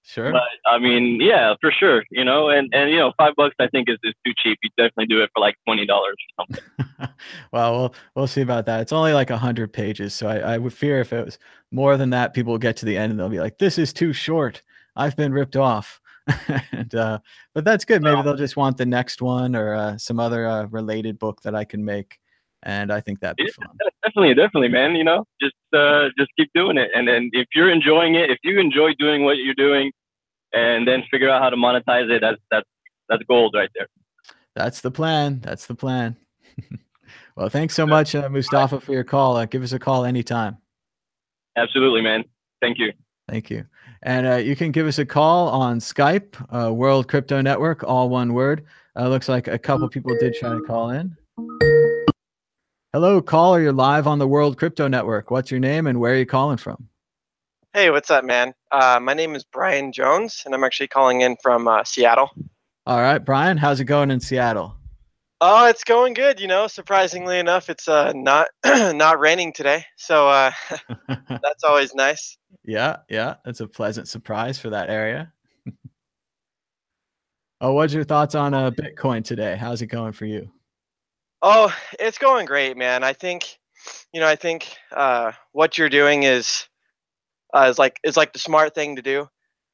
Sure. But I mean, yeah, for sure. You know, and you know, $5 I think is too cheap. You definitely do it for like $20 or something. Well, we'll see about that. It's only like 100 pages, so I would fear if it was more than that, people will get to the end and they'll be like, "This is too short. I've been ripped off." And but that's good. Maybe they'll just want the next one or some other related book that I can make, and I think that'd be fun. Definitely, man. You know, just keep doing it, and then if you're enjoying it, if you enjoy doing what you're doing, and then figure out how to monetize it, that's gold right there. That's the plan. That's the plan. Well, thanks so much, Mustafa, for your call. Give us a call anytime. Absolutely, man. Thank you. Thank you. And you can give us a call on Skype, World Crypto Network, all one word. Looks like a couple people did try to call in. Hello, caller. You're live on the World Crypto Network. What's your name and where are you calling from? Hey, what's up, man? My name is Brian Jones, and I'm actually calling in from Seattle. All right, Brian, how's it going in Seattle? Oh, it's going good. You know, surprisingly enough, it's not not raining today, so that's always nice. Yeah, that's a pleasant surprise for that area. Oh, what's your thoughts on Bitcoin today? How's it going for you? Oh, it's going great, man. I think, you know, what you're doing is like the smart thing to do.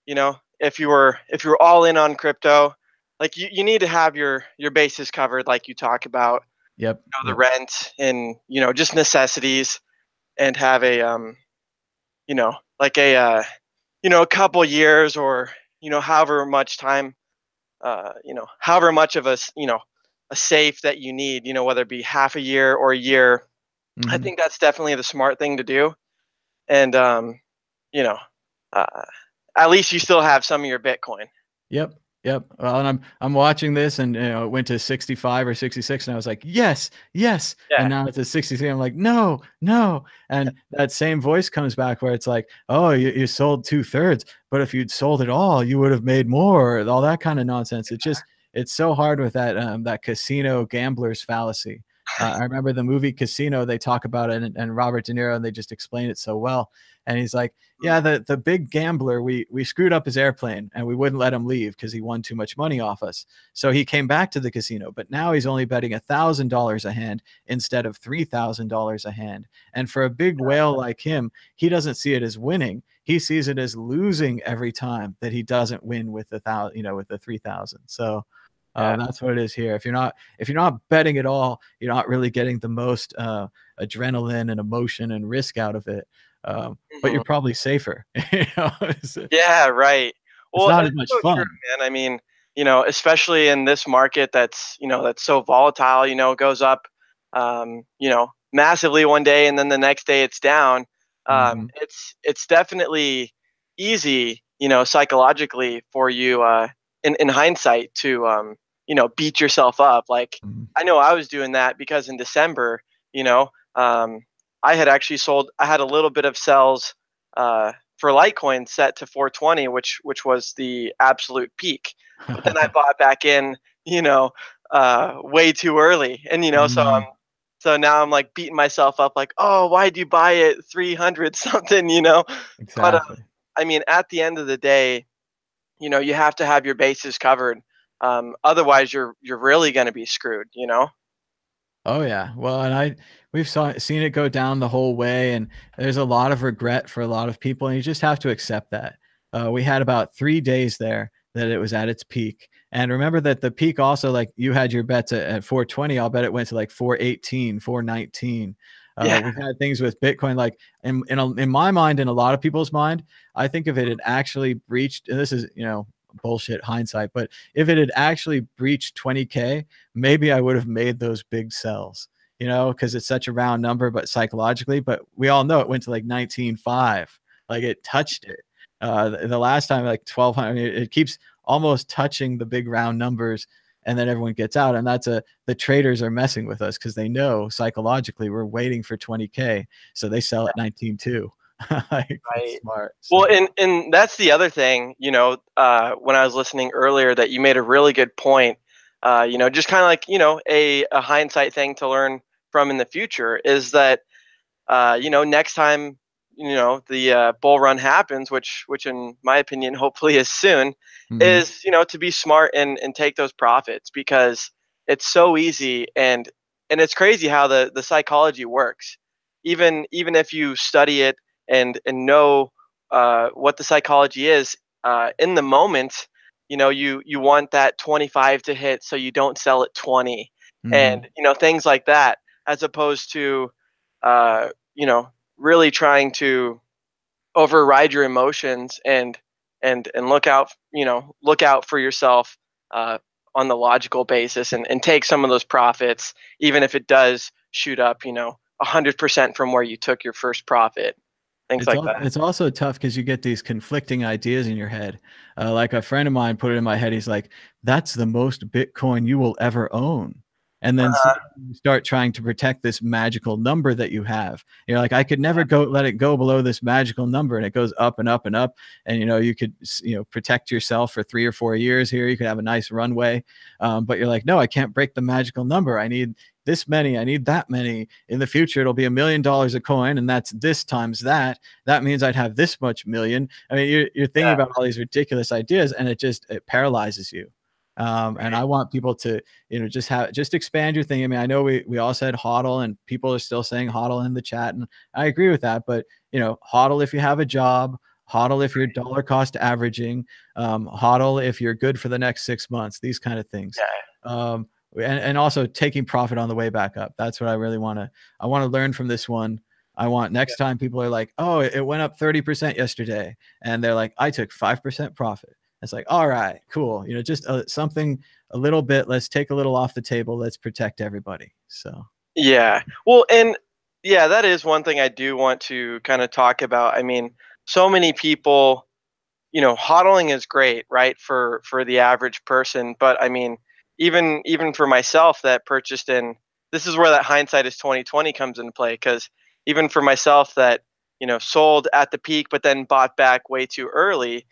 You know, if you were all in on crypto, like you need to have your bases covered, like you talk about. Yep. you know, the rent and, you know, just necessities, and have a, you know, like a, you know, a couple years, or, you know, however much time, you know, however much of you know, a safe that you need, you know, whether it be half a year or a year. I Mhm. think that's definitely the smart thing to do. And, you know, uh, at least you still have some of your Bitcoin. Yep. Yep. Well, and I'm watching this, and it went to 65 or 66, and I was like, yes, yes. And Yeah. now it's at 63. I'm like, no, no. And that same voice comes back where it's like, oh, you sold 2/3, but if you'd sold it all, you would have made more. All that kind of nonsense. It's so hard with that casino gambler's fallacy. I remember the movie Casino. They talk about it, and Robert De Niro, and they just explain it so well. And he's like, yeah, the big gambler, we screwed up his airplane and we wouldn't let him leave because he won too much money off us. So he came back to the casino, but now he's only betting $1,000 a hand instead of $3,000 a hand. And for a big whale like him, he doesn't see it as winning. He sees it as losing every time that he doesn't win with with the 3,000. So Yeah. that's what it is here. If you're not betting at all, you're not really getting the most adrenaline and emotion and risk out of it. But you're Mhm. probably safer. Yeah, right. It's Well, and not as it's much so true, fun. man. I mean, you know, especially in this market that's, you know, that's so volatile, you know, goes up, you know, massively one day and then the next day it's down. Mhm. It's definitely easy, you know, psychologically for you, in hindsight to, you know, beat yourself up. Like, Mhm. I know I was doing that because in December, you know, I had actually sold, I had a little bit of sells, for Litecoin set to 420, which was the absolute peak. But then I bought back in, you know, way too early, and you know, Mhm. so now I'm like beating myself up, like, oh, why'd you buy it 300 something, you know? But Exactly. I mean, at the end of the day, you know, you have to have your bases covered. Otherwise, you're really going to be screwed, you know? Oh yeah. Well, and seen it go down the whole way, and there's a lot of regret for a lot of people, and you just have to accept that. We had about 3 days there that it was at its peak, and remember that the peak also, like you had your bets at 420. I'll bet it went to like 418, 419. Yeah. We've had things with Bitcoin, like in my mind, in a lot of people's mind, I think if it had actually breached, and this is bullshit hindsight, but if it had actually breached 20K, maybe I would have made those big sells, because it's such a round number, but psychologically, but we all know it went to like 19.5, like it touched it. The last time, like 1,200, I mean, it keeps almost touching the big round numbers, and then everyone gets out. And the traders are messing with us because they know psychologically we're waiting for 20K. So they sell at 19.2. Like, it's Right. smart. Well, So and that's the other thing, you know, when I was listening earlier, that you made a really good point. You know, just kind of like, you know, a hindsight thing to learn from in the future is that, you know, next time, you know, the bull run happens, which in my opinion, hopefully is soon, mhm. is, you know, to be smart and take those profits, because it's so easy, and it's crazy how the psychology works. Even if you study it and know, what the psychology is, in the moment, you know, you want that 25 to hit so you don't sell at 20, and Mhm. you know, things like that, as opposed to, you know, really trying to override your emotions and look out, you know, look out for yourself, uh, on the logical basis, and take some of those profits, even if it does shoot up, you know, 100% from where you took your first profit, things like that. It's also tough because you get these conflicting ideas in your head. Like a friend of mine put it in my head. He's like, "That's the most Bitcoin you will ever own." And then Uh-huh. suddenly you start trying to protect this magical number that you have. You're like, "I could never let it go below this magical number," and it goes up and up and up. And you could protect yourself for 3 or 4 years here. You could have a nice runway, but you're like, "No, I can't break the magical number. I need this many. I need that many. In the future, it'll be $1 million a coin, and that's this times that. That means I'd have this much million." I mean, you're thinking Yeah. about all these ridiculous ideas, and it paralyzes you. And I want people to, just expand your thing. I mean, I know we all said hodl, and people are still saying hodl in the chat, and I agree with that. But hodl if you have a job, hodl if you're dollar cost averaging, hodl if you're good for the next 6 months. These kind of things. Yeah. and also taking profit on the way back up. That's what I really want to. I want to learn from this one. I want next time people are like, oh, it went up 30% yesterday, and they're like, I took 5% profit. It's like, all right, cool. You know, just something a little bit. Let's take a little off the table. Let's protect everybody. So Yeah. Well, and yeah, that is one thing I do want to kind of talk about. I mean, so many people, you know, hodling is great, right, for the average person, but I mean, even for myself that purchased in, this is where that hindsight is 2020 comes into play, because even for myself that, you know, sold at the peak but then bought back way too early,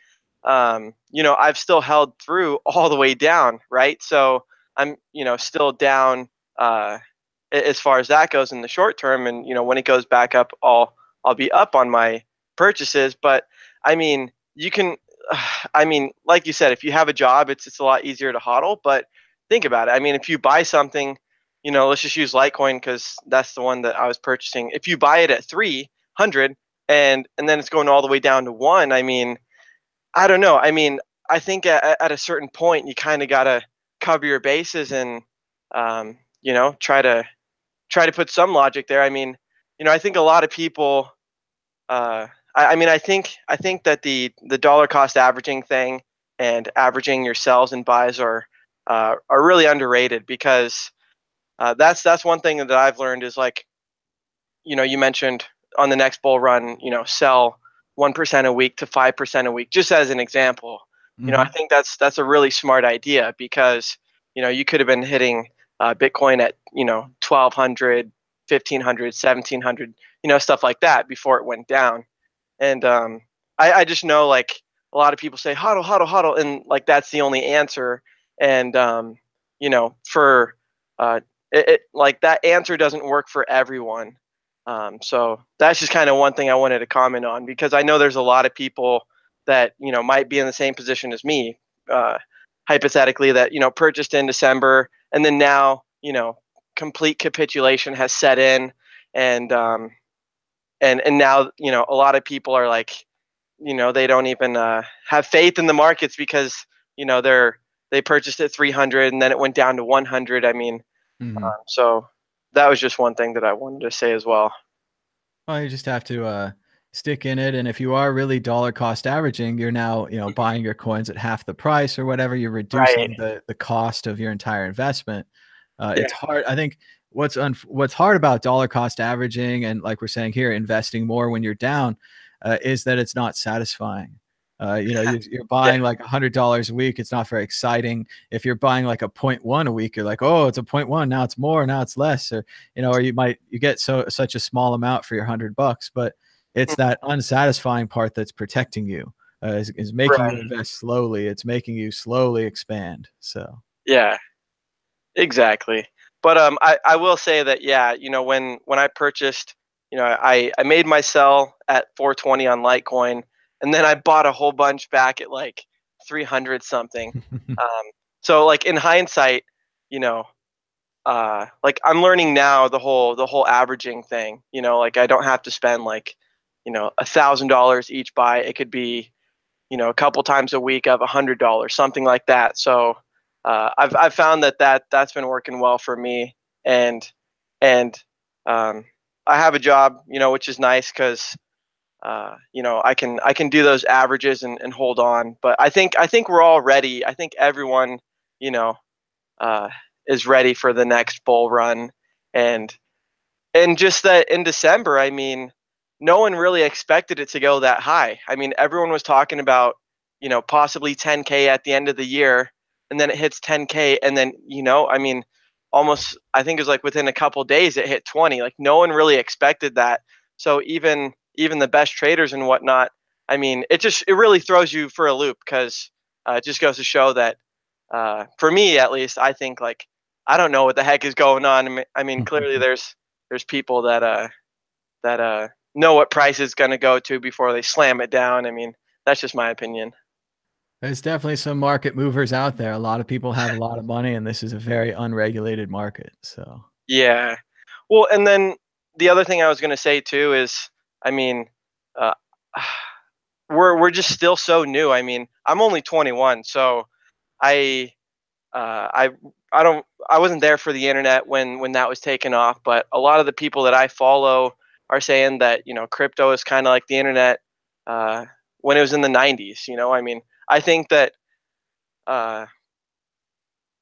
you know, I've still held through all the way down, right? So I'm, you know, still down as far as that goes in the short term, and you know, when it goes back up, I'll be up on my purchases. But I mean, you can, I mean, like you said, if you have a job, it's a lot easier to hodl. But think about it. I mean, if you buy something, you know, let's just use Litecoin because that's the one that I was purchasing. If you buy it at 300 and then it's going all the way down to 1, I mean, I don't know. I mean, I think at a certain point you kind of gotta cover your bases and you know, try to put some logic there. I mean, you know, I think a lot of people. I mean, I think that the dollar cost averaging thing and averaging your sells and buys are really underrated, because that's one thing that I've learned is like, you know, you mentioned on the next bull run, you know, sell 1% a week to 5% a week, just as an example. You know, I think that's a really smart idea, because you know, you could have been hitting Bitcoin at, you know, 1200, 1500, 1700, you know, stuff like that before it went down. And I just know like a lot of people say hodl, hodl, hodl, and like that's the only answer. And you know, for like that answer doesn't work for everyone. So that's just kind of one thing I wanted to comment on, because I know there's a lot of people that, you know, might be in the same position as me, hypothetically, that, you know, purchased in December, and then now, you know, complete capitulation has set in, and and now, you know, a lot of people are like, you know, they don't even have faith in the markets, because you know, they purchased at 300 and then it went down to 100. I mean, so that was just one thing that I wanted to say as well. Well, you just have to stick in it, and if you are really dollar cost averaging, you're now, you know, buying your coins at half the price or whatever. You're Right. reducing the cost of your entire investment. Yeah. It's hard. I think what's hard about dollar cost averaging, and like we're saying here, investing more when you're down, is that it's not satisfying. You know, you're buying like $100 a week. It's not very exciting. If you're buying like a 0.1 a week, you're like, oh, it's a 0.1. Now it's more. Now it's less. Or, you know, or you get such a small amount for your $100, but it's that unsatisfying part that's protecting you, is making you Right. invest slowly. It's making you slowly expand. So Yeah. Exactly. But I will say that, yeah, you know, when I purchased, you know, I made my sell at 420 on Litecoin, and then I bought a whole bunch back at like 300 something. So like in hindsight, you know, like I'm learning now the whole averaging thing. You know, like I don't have to spend like, you know, $1,000 each buy. It could be, you know, a couple times a week of $100, something like that. So I've found that's been working well for me, and and I have a job, you know, which is nice, because you know, I can do those averages and hold on. But I think we're all ready. I think everyone, you know, uh, is ready for the next bull run, and just that in December, I mean, no one really expected it to go that high. I mean, everyone was talking about, you know, possibly 10K at the end of the year, and then it hits 10K, and then, you know, I mean, almost, I think it was like within a couple days it hit 20. Like no one really expected that. So even the best traders and whatnot, I mean, it really throws you for a loop, because it just goes to show that, for me at least, I think like I don't know what the heck is going on. I mean, clearly there's people that know what price it's going to go to before they slam it down. I mean, that's just my opinion. there's definitely some market movers out there. A lot of people have a lot of money, and this is a very unregulated market. So Yeah. Well, and then the other thing I was going to say too is, I mean, uh, we're just still so new. I mean, I'm only 21, so I I wasn't there for the internet when that was taken off, but a lot of the people that I follow are saying that, you know, crypto is kind of like the internet when it was in the 90s. You know, I mean, I think that uh,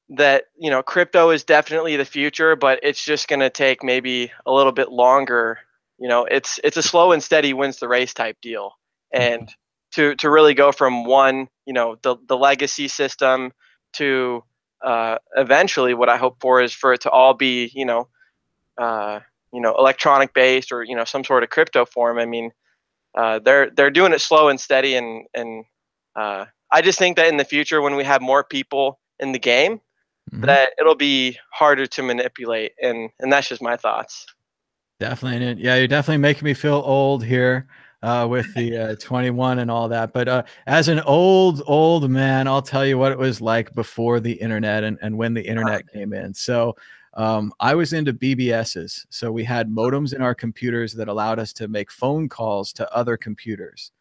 you know, crypto is definitely the future, but it's just going to take maybe a little bit longer. You know, it's a slow and steady wins the race type deal, and to really go from one, you know, the legacy system to eventually what I hope for is for it to all be, you know, electronic based, or, you know, some sort of crypto form. I mean, they're doing it slow and steady, and I just think that in the future, when we have more people in the game, that it'll be harder to manipulate, and that's just my thoughts. Definitely. And yeah, you're definitely making me feel old here with the 21 and all that. But as an old man, I'll tell you what it was like before the internet and when the internet came in. So I was into BBSs. So we had modems in our computers that allowed us to make phone calls to other computers.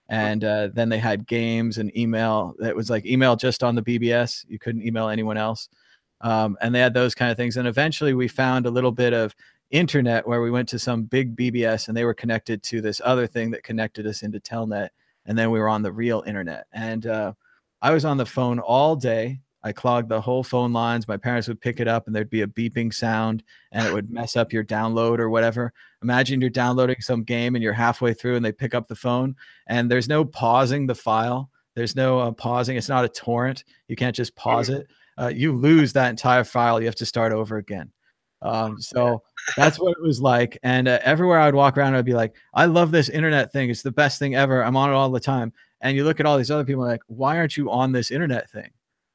And then they had games and email. That was like email just on the BBS. You couldn't email anyone else. And they had those kind of things. And eventually we found a little bit of internet where we went to some big BBS and they were connected to this other thing that connected us into Telnet. And then we were on the real internet. And I was on the phone all day. I clogged the whole phone lines. My parents would pick it up and there'd be a beeping sound and it would mess up your download or whatever. Imagine you're downloading some game and you're halfway through and they pick up the phone and there's no pausing the file. There's no pausing. It's not a torrent. You can't just pause it. You lose that entire file. You have to start over again. So that's what it was like. And everywhere I would walk around, I'd be like, I love this internet thing. It's the best thing ever. I'm on it all the time. And you look at all these other people like, why aren't you on this internet thing?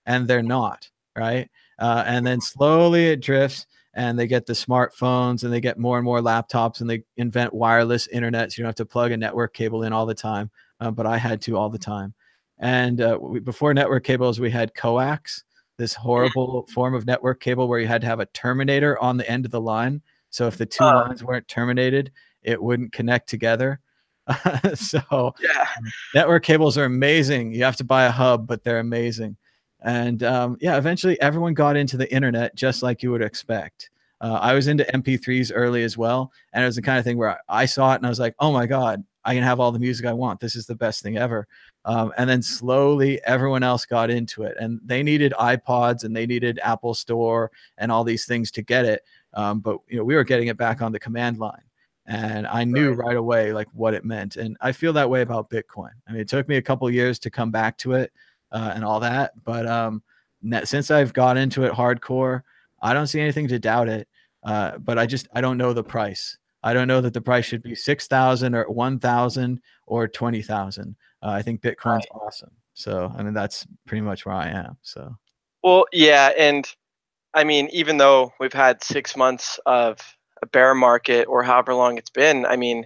And they're not, right? And then slowly it drifts and they get the smartphones and they get more and more laptops and they invent wireless internet. So you don't have to plug a network cable in all the time. But I had to all the time. And before network cables, we had coax, this horrible form of network cable where you had to have a terminator on the end of the line. So if the two lines weren't terminated, it wouldn't connect together. So Yeah. network cables are amazing. You have to buy a hub, but they're amazing. And yeah, eventually everyone got into the internet just like you would expect. I was into MP3s early as well. And it was the kind of thing where I saw it and I was like, oh my God, I can have all the music I want. This is the best thing ever. And then slowly everyone else got into it and they needed iPods and they needed Apple Store and all these things to get it. But you know, we were getting it back on the command line and I knew right away like what it meant. And I feel that way about Bitcoin. I mean, it took me a couple of years to come back to it and all that. But since I've got into it hardcore, I don't see anything to doubt it. But I don't know the price. I don't know that the price should be 6,000 or 1,000 or 20,000. I think Bitcoin's awesome. So, I mean, that's pretty much where I am. So, Well, yeah. And I mean, even though we've had 6 months of a bear market or however long it's been, I mean,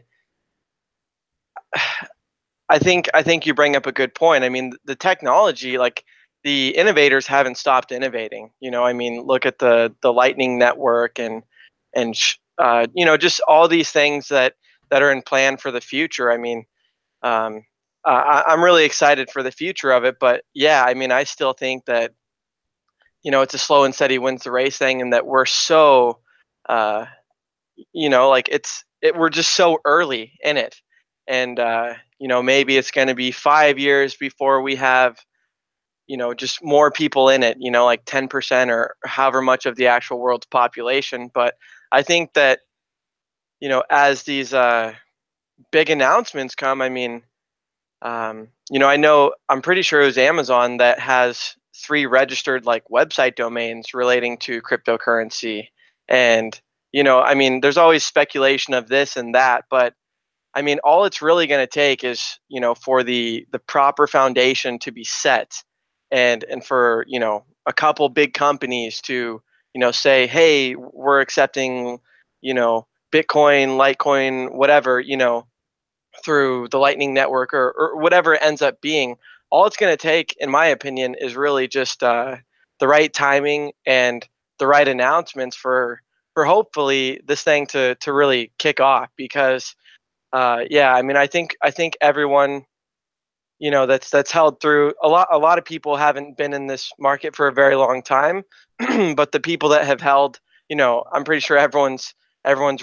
I think you bring up a good point. I mean, the technology, like the innovators haven't stopped innovating. You know, I mean, look at the Lightning Network and you know, just all these things that are in plan for the future. I mean, I'm really excited for the future of it. But yeah, I mean, I still think that, you know, it's a slow and steady wins the race thing, and that we're so, you know, like we're just so early in it, and you know, maybe it's going to be 5 years before we have, you know, just more people in it, you know, like 10% or however much of the actual world's population. But I think that, you know, as these big announcements come, I mean, you know, I'm pretty sure it was Amazon that has 3 registered like website domains relating to cryptocurrency. And, you know, I mean, there's always speculation of this and that, but I mean, all it's really going to take is, you know, for the proper foundation to be set, and for, you know, a couple big companies to, you know, say, hey, we're accepting, you know, Bitcoin, Litecoin, whatever, you know, through the Lightning Network, or whatever it ends up being. All it's going to take, in my opinion, is really just the right timing and the right announcements for hopefully this thing to really kick off. Because yeah, I mean, I think everyone that's held through. A lot of people haven't been in this market for a very long time, but the people that have held, I'm pretty sure everyone's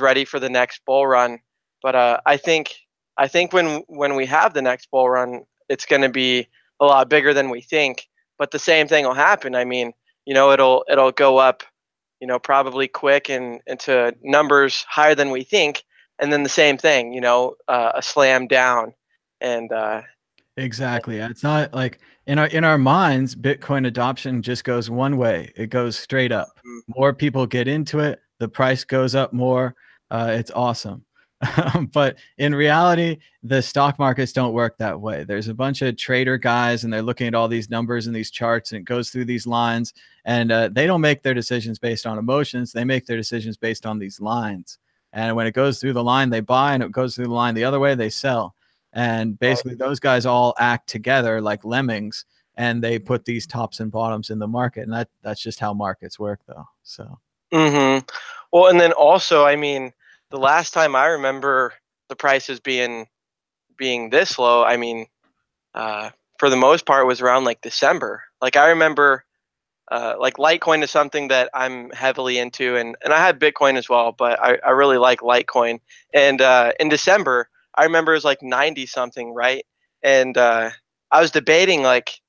ready for the next bull run. But I think when we have the next bull run, it's going to be a lot bigger than we think. But the same thing will happen. I mean, it'll go up, probably quick and into numbers higher than we think, and then the same thing, a slam down, and Exactly. It's not like in our minds, Bitcoin adoption just goes one way. It goes straight up. More people get into it, the price goes up more. It's awesome. But in reality, the stock markets don't work that way. There's a bunch of trader guys and they're looking at all these numbers and these charts, and it goes through these lines, and they don't make their decisions based on emotions. They make their decisions based on these lines. And when it goes through the line, they buy, and it goes through the line the other way, they sell. And basically those guys all act together like lemmings, and they put these tops and bottoms in the market. And that's just how markets work, though. So Well, and then also, I mean, the last time I remember the prices being this low, I mean, for the most part, was around like December. Like I remember, like Litecoin is something that I'm heavily into, and I had Bitcoin as well, but I really like Litecoin. And in December, I remember it was like 90 something, right? And I was debating, like,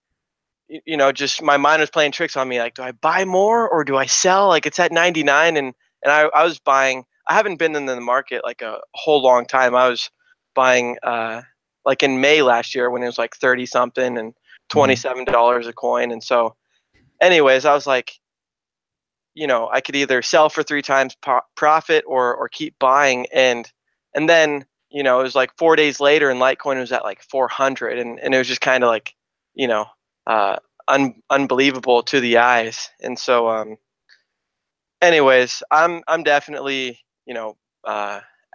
just my mind was playing tricks on me. Like, do I buy more or do I sell? Like, it's at 99, and I was buying. I haven't been in the market like a whole long time. I was buying like in May last year when it was like 30 something and $27 a coin. And so, anyways, I was like, I could either sell for 3 times profit or keep buying, and then it was like 4 days later and Litecoin was at like 400, and it was just kind of like unbelievable to the eyes. And so anyways, I'm definitely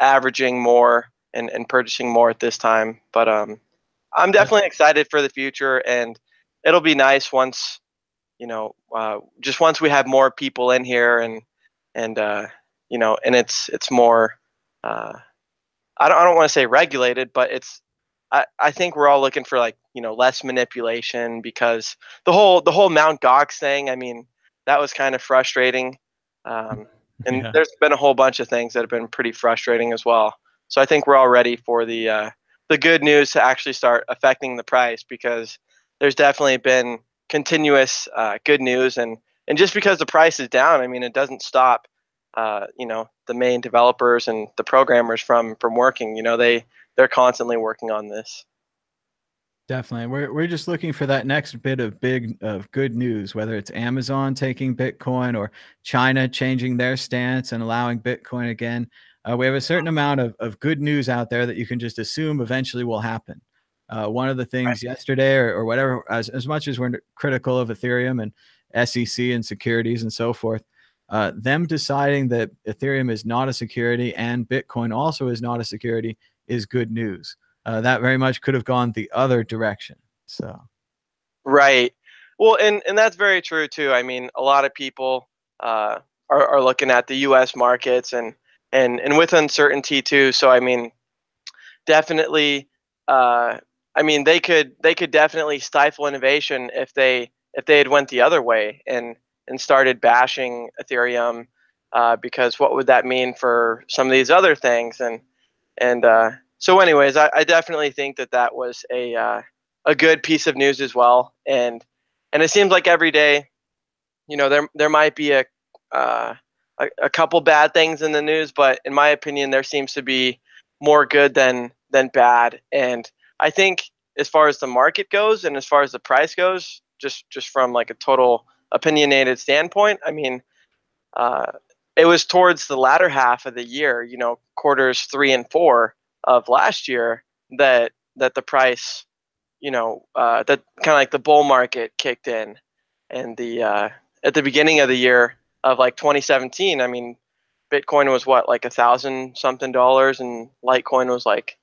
averaging more and purchasing more at this time, but I'm definitely excited for the future, and it'll be nice once just once we have more people in here, and and it's more I don't want to say regulated, but I think we're all looking for, like, less manipulation, because the whole Mount Gox thing, I mean, that was kind of frustrating. And yeah. there's been a whole bunch of things that have been pretty frustrating as well. So I think we're all ready for the good news to actually start affecting the price, because there's definitely been continuous good news, and just because the price is down, I mean, it doesn't stop the main developers and the programmers from working. They're constantly working on this. Definitely. We're just looking for that next bit of good news, whether it's Amazon taking Bitcoin or China changing their stance and allowing Bitcoin again. We have a certain amount of good news out there that you can just assume eventually will happen. One of the things yesterday or whatever, as much as we're critical of Ethereum and SEC and securities and so forth, them deciding that Ethereum is not a security and Bitcoin also is not a security is good news. That very much could have gone the other direction. So, right. Well, and that's very true too. I mean, a lot of people are looking at the U.S. markets, and with uncertainty too. So I mean, definitely. I mean, they could definitely stifle innovation if they had went the other way and started bashing Ethereum, because what would that mean for some of these other things? And so anyways, I definitely think that was a good piece of news as well. And it seems like every day, there might be a couple bad things in the news, but in my opinion, there seems to be more good than bad. And I think as far as the market goes and as far as the price goes, just from like a total opinionated standpoint, I mean, it was towards the latter half of the year, quarters 3 and 4 of last year, that the price, that kind of like the bull market kicked in. And the at the beginning of the year of like 2017, I mean, Bitcoin was what, like $1,000 something, and Litecoin was like,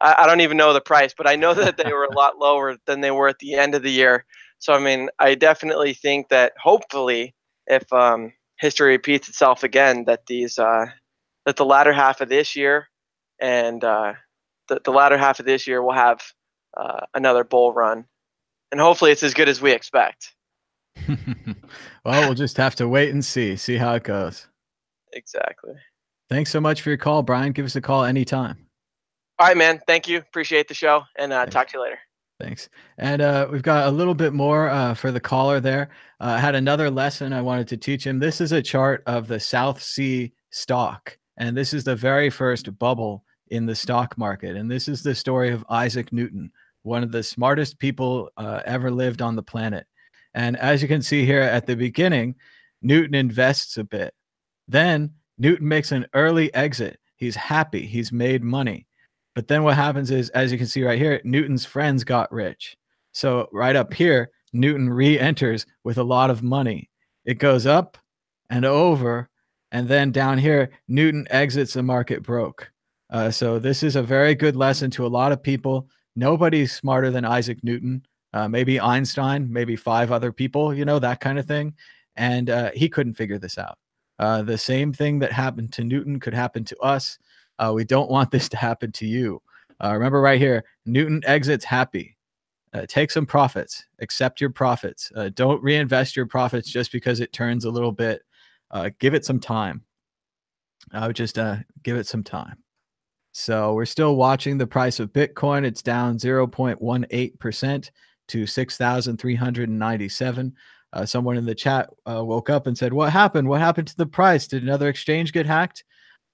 I don't even know the price, but I know that they were a lot lower than they were at the end of the year. So I mean, I definitely think that hopefully, if history repeats itself again, that that the latter half of this year and the latter half of this year will have another bull run, and hopefully it's as good as we expect. Well, we'll just have to wait and see how it goes. Exactly. Thanks so much for your call, Brian. Give us a call anytime. All right, man. Thank you. Appreciate the show, and talk to you later. Thanks. And we've got a little bit more for the caller there. I had another lesson I wanted to teach him. This is a chart of the South Sea stock, and this is the very first bubble in the stock market. And this is the story of Isaac Newton, one of the smartest people ever lived on the planet. And as you can see here at the beginning, Newton invests a bit. Then Newton makes an early exit. He's happy. He's made money. But then what happens is, as you can see right here, Newton's friends got rich. So right up here, Newton re-enters with a lot of money. It goes up and over. And then down here, Newton exits the market broke. So this is a very good lesson to a lot of people. Nobody's smarter than Isaac Newton. Maybe Einstein, maybe 5 other people, you know, that kind of thing. And he couldn't figure this out. The same thing that happened to Newton could happen to us. We don't want this to happen to you. Remember right here, Newton exits happy. Take some profits. Accept your profits. Don't reinvest your profits just because it turns a little bit. Give it some time. I would just give it some time. So we're still watching the price of Bitcoin. It's down 0.18% to 6,397. Someone in the chat woke up and said, what happened? What happened to the price? Did another exchange get hacked?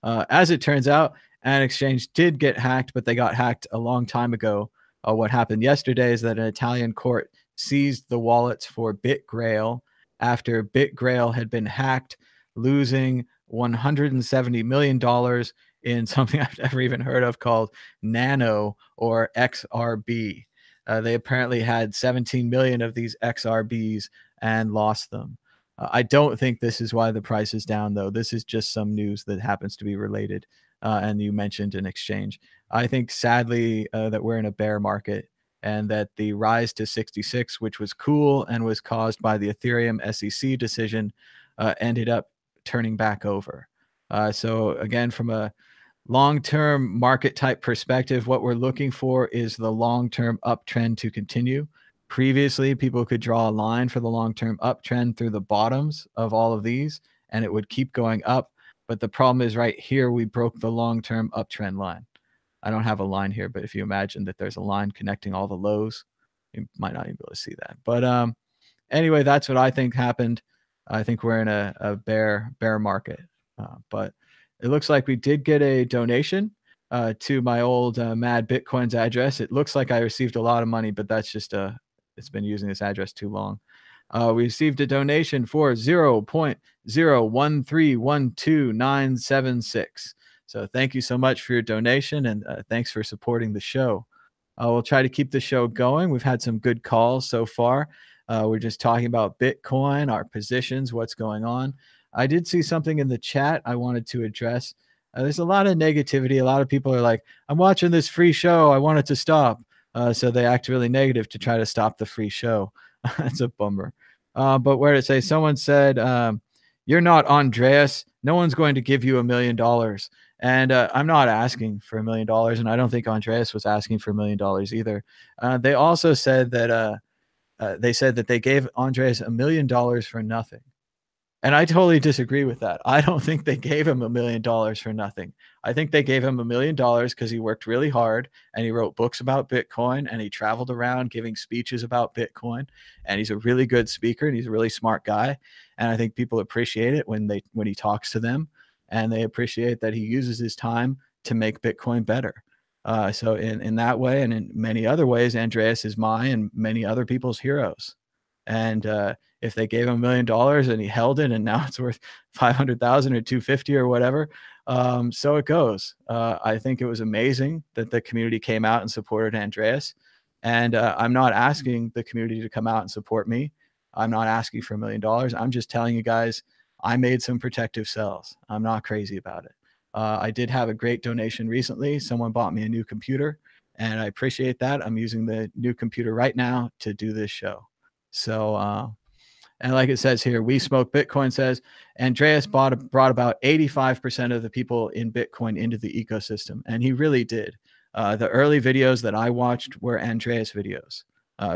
As it turns out, an exchange did get hacked, but they got hacked a long time ago. What happened yesterday is that an Italian court seized the wallets for BitGrail after BitGrail had been hacked, losing $170 million in something I've never even heard of called Nano or XRB. They apparently had 17 million of these XRBs and lost them. I don't think this is why the price is down, though. This is just some news that happens to be related. And you mentioned an exchange. I think, sadly, that we're in a bear market and that the rise to 66, which was cool and was caused by the Ethereum SEC decision, ended up turning back over. So again, from a long-term market type perspective, what we're looking for is the long-term uptrend to continue. Previously, people could draw a line for the long-term uptrend through the bottoms of all of these, and it would keep going up. But the problem is right here, we broke the long-term uptrend line. I don't have a line here, but if you imagine that there's a line connecting all the lows, you might not even be able to see that. But anyway, that's what I think happened. I think we're in a bear market. But it looks like we did get a donation to my old Mad Bitcoins address. It looks like I received a lot of money, but that's just it's been using this address too long. We received a donation for 0.01312,976. So thank you so much for your donation, and thanks for supporting the show. We'll try to keep the show going. We've had some good calls so far. We're just talking about Bitcoin, our positions, what's going on. I did see something in the chat I wanted to address. There's a lot of negativity. A lot of people are like, I'm watching this free show. I want it to stop. So they act really negative to try to stop the free show. That's a bummer. But where did it say? Someone said, you're not Andreas. No one's going to give you $1 million. And I'm not asking for $1 million. And I don't think Andreas was asking for $1 million either. They also said that they gave Andreas $1 million for nothing. And I totally disagree with that. I don't think they gave him $1 million for nothing. I think they gave him $1 million because he worked really hard and he wrote books about Bitcoin and he traveled around giving speeches about Bitcoin. And he's a really good speaker and he's a really smart guy. And I think people appreciate it when he talks to them, and they appreciate that he uses his time to make Bitcoin better. So in that way and in many other ways, Andreas is my and many other people's heroes. And if they gave him $1 million and he held it and now it's worth 500,000 or 250 or whatever, so it goes. I think it was amazing that the community came out and supported Andreas. And I'm not asking the community to come out and support me. I'm not asking for $1 million. I'm just telling you guys, I made some protective cells. I'm not crazy about it. I did have a great donation recently. Someone bought me a new computer and I appreciate that. I'm using the new computer right now to do this show. So, and like it says here, We Smoke Bitcoin says, Andreas brought about 85% of the people in Bitcoin into the ecosystem. And he really did. The early videos that I watched were Andreas videos,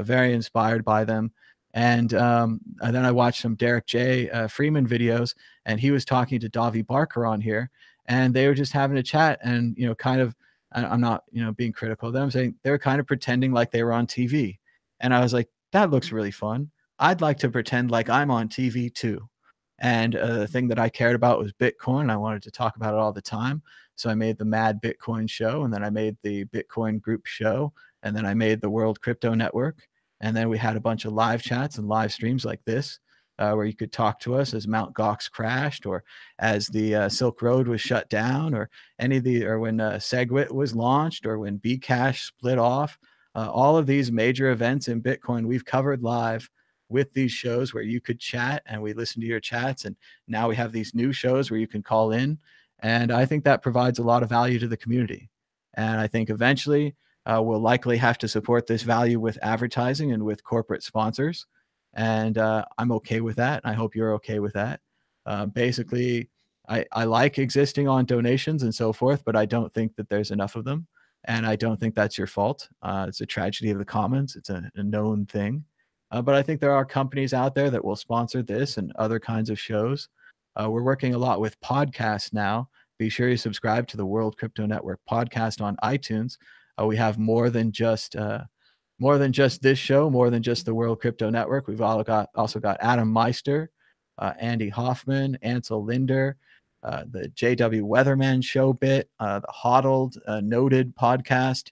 very inspired by them. And then I watched some Derek J. Freeman videos, and he was talking to Davi Barker on here, and they were just having a chat, and kind of, I'm not being critical of them, I'm saying they were kind of pretending like they were on TV, and I was like, that looks really fun. I'd like to pretend like I'm on TV too. And the thing that I cared about was Bitcoin. I wanted to talk about it all the time. So I made the Mad Bitcoin show, and then I made the Bitcoin group show, and then I made the World Crypto Network. And then we had a bunch of live chats and live streams like this, where you could talk to us as Mount Gox crashed, or as the Silk Road was shut down, or or when SegWit was launched, or when Bcash split off. All of these major events in Bitcoin, we've covered live with these shows where you could chat, and we listen to your chats. And now we have these new shows where you can call in. And I think that provides a lot of value to the community. And I think eventually we'll likely have to support this value with advertising and with corporate sponsors. And I'm okay with that. I hope you're okay with that. Basically, I like existing on donations and so forth, but I don't think that there's enough of them. And I don't think that's your fault. It's a tragedy of the commons. It's a known thing. But I think there are companies out there that will sponsor this and other kinds of shows. We're working a lot with podcasts now. Be sure you subscribe to the World Crypto Network podcast on iTunes. We have more than just this show, more than just the World Crypto Network. We've also got Adam Meister, Andy Hoffman, Ansel Linder, the JW Weatherman show bit, the Hodled Noted podcast.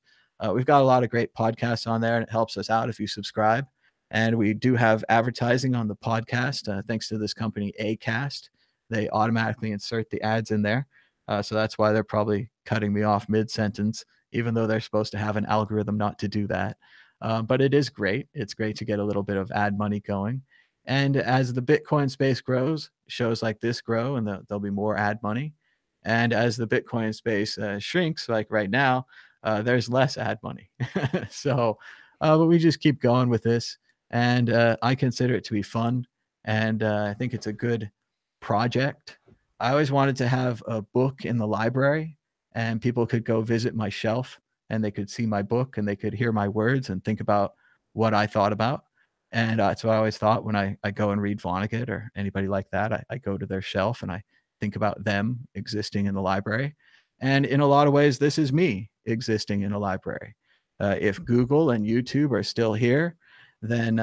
We've got a lot of great podcasts on there, and it helps us out if you subscribe. And we do have advertising on the podcast, thanks to this company, Acast. They automatically insert the ads in there. So that's why they're probably cutting me off mid-sentence, even though they're supposed to have an algorithm not to do that. But it is great. It's great to get a little bit of ad money going. And as the Bitcoin space grows, shows like this grow, and there'll be more ad money. And as the Bitcoin space shrinks, like right now, there's less ad money. So, but we just keep going with this. And I consider it to be fun. And I think it's a good project. I always wanted to have a book in the library, and people could go visit my shelf, and they could see my book, and they could hear my words and think about what I thought about. And that's what I always thought when I go and read Vonnegut or anybody like that. I go to their shelf and I think about them existing in the library. And in a lot of ways, this is me existing in a library. If Google and YouTube are still here, then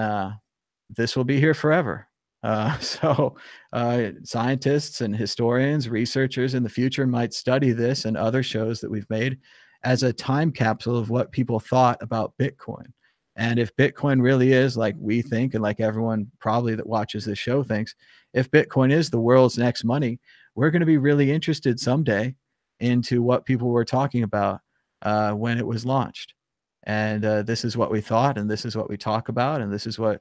this will be here forever. So scientists and historians, researchers in the future might study this and other shows that we've made as a time capsule of what people thought about Bitcoin. And if Bitcoin really is like we think, and like everyone probably that watches this show thinks, if Bitcoin is the world's next money, we're going to be really interested someday into what people were talking about when it was launched. And this is what we thought, and this is what we talk about, and this is what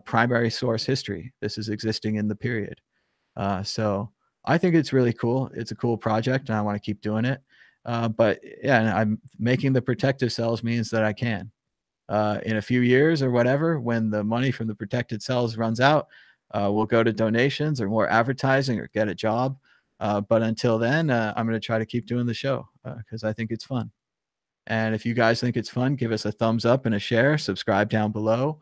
primary source history. This is existing in the period. So I think it's really cool. It's a cool project, and I want to keep doing it. But yeah, I'm making the protective cells means that I can. In a few years or whatever, when the money from the protected cells runs out, we'll go to donations or more advertising or get a job. But until then, I'm going to try to keep doing the show because I think it's fun. And if you guys think it's fun, give us a thumbs up and a share. Subscribe down below.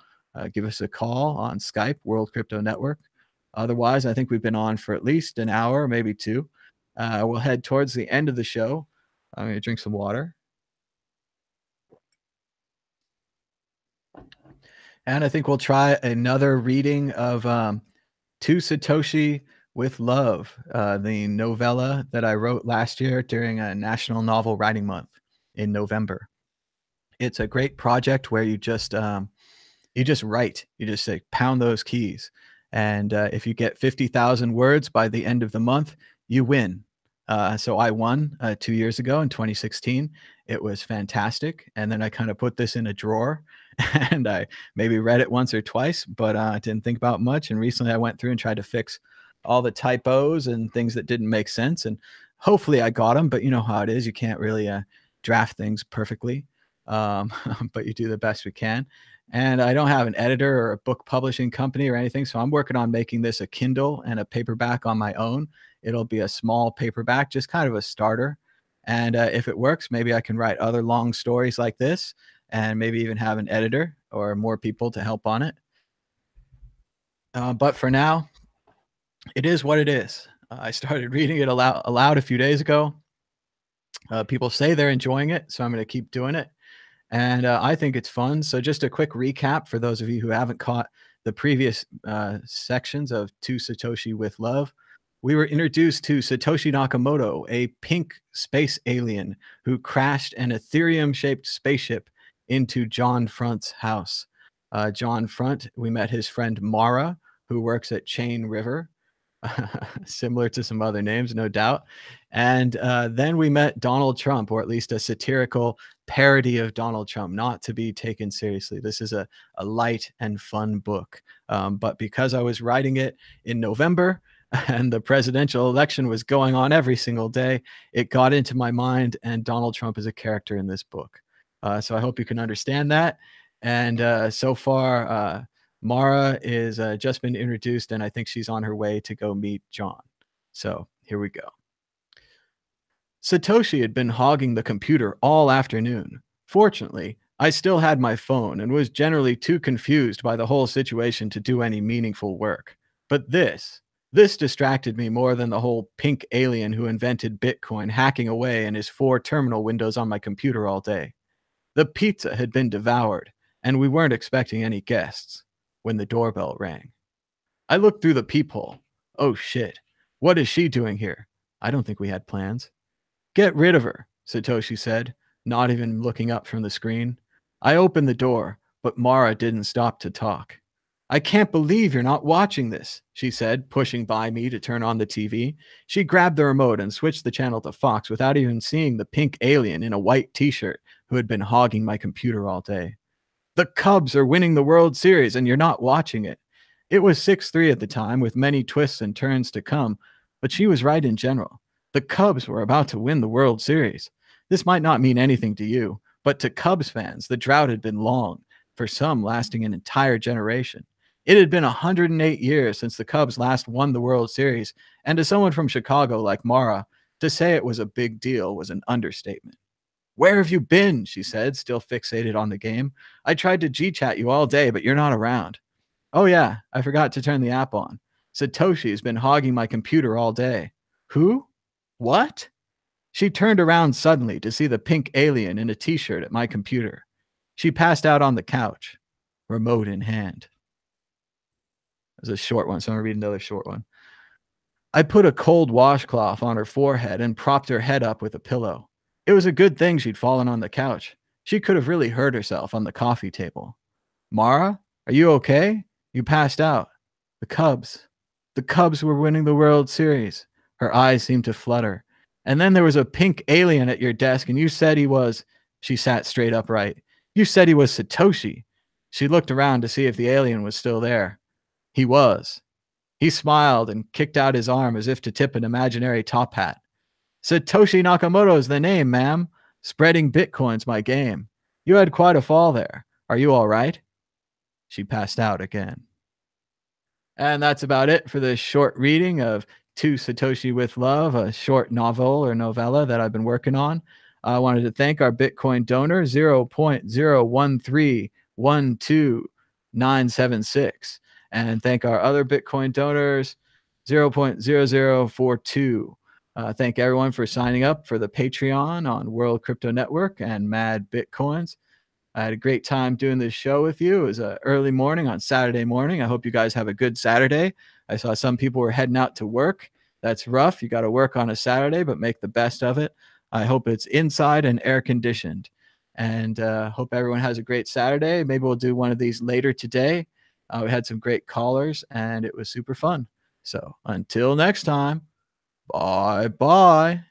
Give us a call on Skype, World Crypto Network. Otherwise, I think we've been on for at least an hour, maybe two. We'll head towards the end of the show. I'm going to drink some water. And I think we'll try another reading of To Satoshi with Love, the novella that I wrote last year during a National Novel Writing Month in November. It's a great project where you just write. You just say, pound those keys. And if you get 50,000 words by the end of the month, you win. So I won 2 years ago in 2016. It was fantastic. And then I kind of put this in a drawer and I maybe read it once or twice, but I didn't think about much. And recently I went through and tried to fix all the typos and things that didn't make sense. And hopefully I got them, but you know how it is. You can't really draft things perfectly, but you do the best we can. And I don't have an editor or a book publishing company or anything. So I'm working on making this a Kindle and a paperback on my own. It'll be a small paperback, just kind of a starter. And if it works, maybe I can write other long stories like this, and maybe even have an editor or more people to help on it. But for now, it is what it is. I started reading it aloud a few days ago. People say they're enjoying it, so I'm going to keep doing it. And I think it's fun. So just a quick recap for those of you who haven't caught the previous sections of To Satoshi with Love. We were introduced to Satoshi Nakamoto, a pink space alien who crashed an Ethereum-shaped spaceship into John Front's house. John Front, we met his friend Mara, who works at Chain River, similar to some other names, no doubt. And then we met Donald Trump, or at least a satirical parody of Donald Trump, not to be taken seriously. This is a light and fun book. But because I was writing it in November and the presidential election was going on every single day, it got into my mind, and Donald Trump is a character in this book. So I hope you can understand that. And so far, Mara is just been introduced, and I think she's on her way to go meet John. So here we go. Satoshi had been hogging the computer all afternoon. Fortunately, I still had my phone and was generally too confused by the whole situation to do any meaningful work. But this distracted me more than the whole pink alien who invented Bitcoin hacking away in his 4 terminal windows on my computer all day. The pizza had been devoured, and we weren't expecting any guests when the doorbell rang. I looked through the peephole. Oh shit, what is she doing here? I don't think we had plans. Get rid of her, Satoshi said, not even looking up from the screen. I opened the door, but Mara didn't stop to talk. I can't believe you're not watching this, she said, pushing by me to turn on the TV. She grabbed the remote and switched the channel to Fox without even seeing the pink alien in a white t-shirt who had been hogging my computer all day. The Cubs are winning the World Series and you're not watching it. It was 6-3 at the time, with many twists and turns to come, but she was right in general. The Cubs were about to win the World Series. This might not mean anything to you, but to Cubs fans, the drought had been long, for some lasting an entire generation. It had been 108 years since the Cubs last won the World Series, and to someone from Chicago like Mara, to say it was a big deal was an understatement. Where have you been? She said, still fixated on the game. I tried to G-chat you all day, but you're not around. Oh yeah, I forgot to turn the app on. Satoshi's been hogging my computer all day. Who? What? She turned around suddenly to see the pink alien in a t-shirt at my computer. She passed out on the couch, remote in hand. It was a short one, so I'm going to read another short one. I put a cold washcloth on her forehead and propped her head up with a pillow. It was a good thing she'd fallen on the couch. She could have really hurt herself on the coffee table. Mara, are you okay? You passed out. The Cubs were winning the World Series. Her eyes seemed to flutter. And then there was a pink alien at your desk, and you said he was... She sat straight upright. You said he was Satoshi. She looked around to see if the alien was still there. He was. He smiled and kicked out his arm as if to tip an imaginary top hat. Satoshi Nakamoto is the name, ma'am. Spreading Bitcoin's my game. You had quite a fall there. Are you all right? She passed out again. And that's about it for this short reading of To Satoshi with Love, a short novel or novella that I've been working on. I wanted to thank our Bitcoin donor, 0.01312,976, and thank our other Bitcoin donors, 0.0042. Thank everyone for signing up for the Patreon on World Crypto Network and Mad Bitcoins. I had a great time doing this show with you. It was an early morning on Saturday morning. I hope you guys have a good Saturday. I saw some people were heading out to work. That's rough. You got to work on a Saturday, but make the best of it. I hope it's inside and air conditioned. And hope everyone has a great Saturday. Maybe we'll do one of these later today. We had some great callers, and it was super fun. So until next time, bye-bye.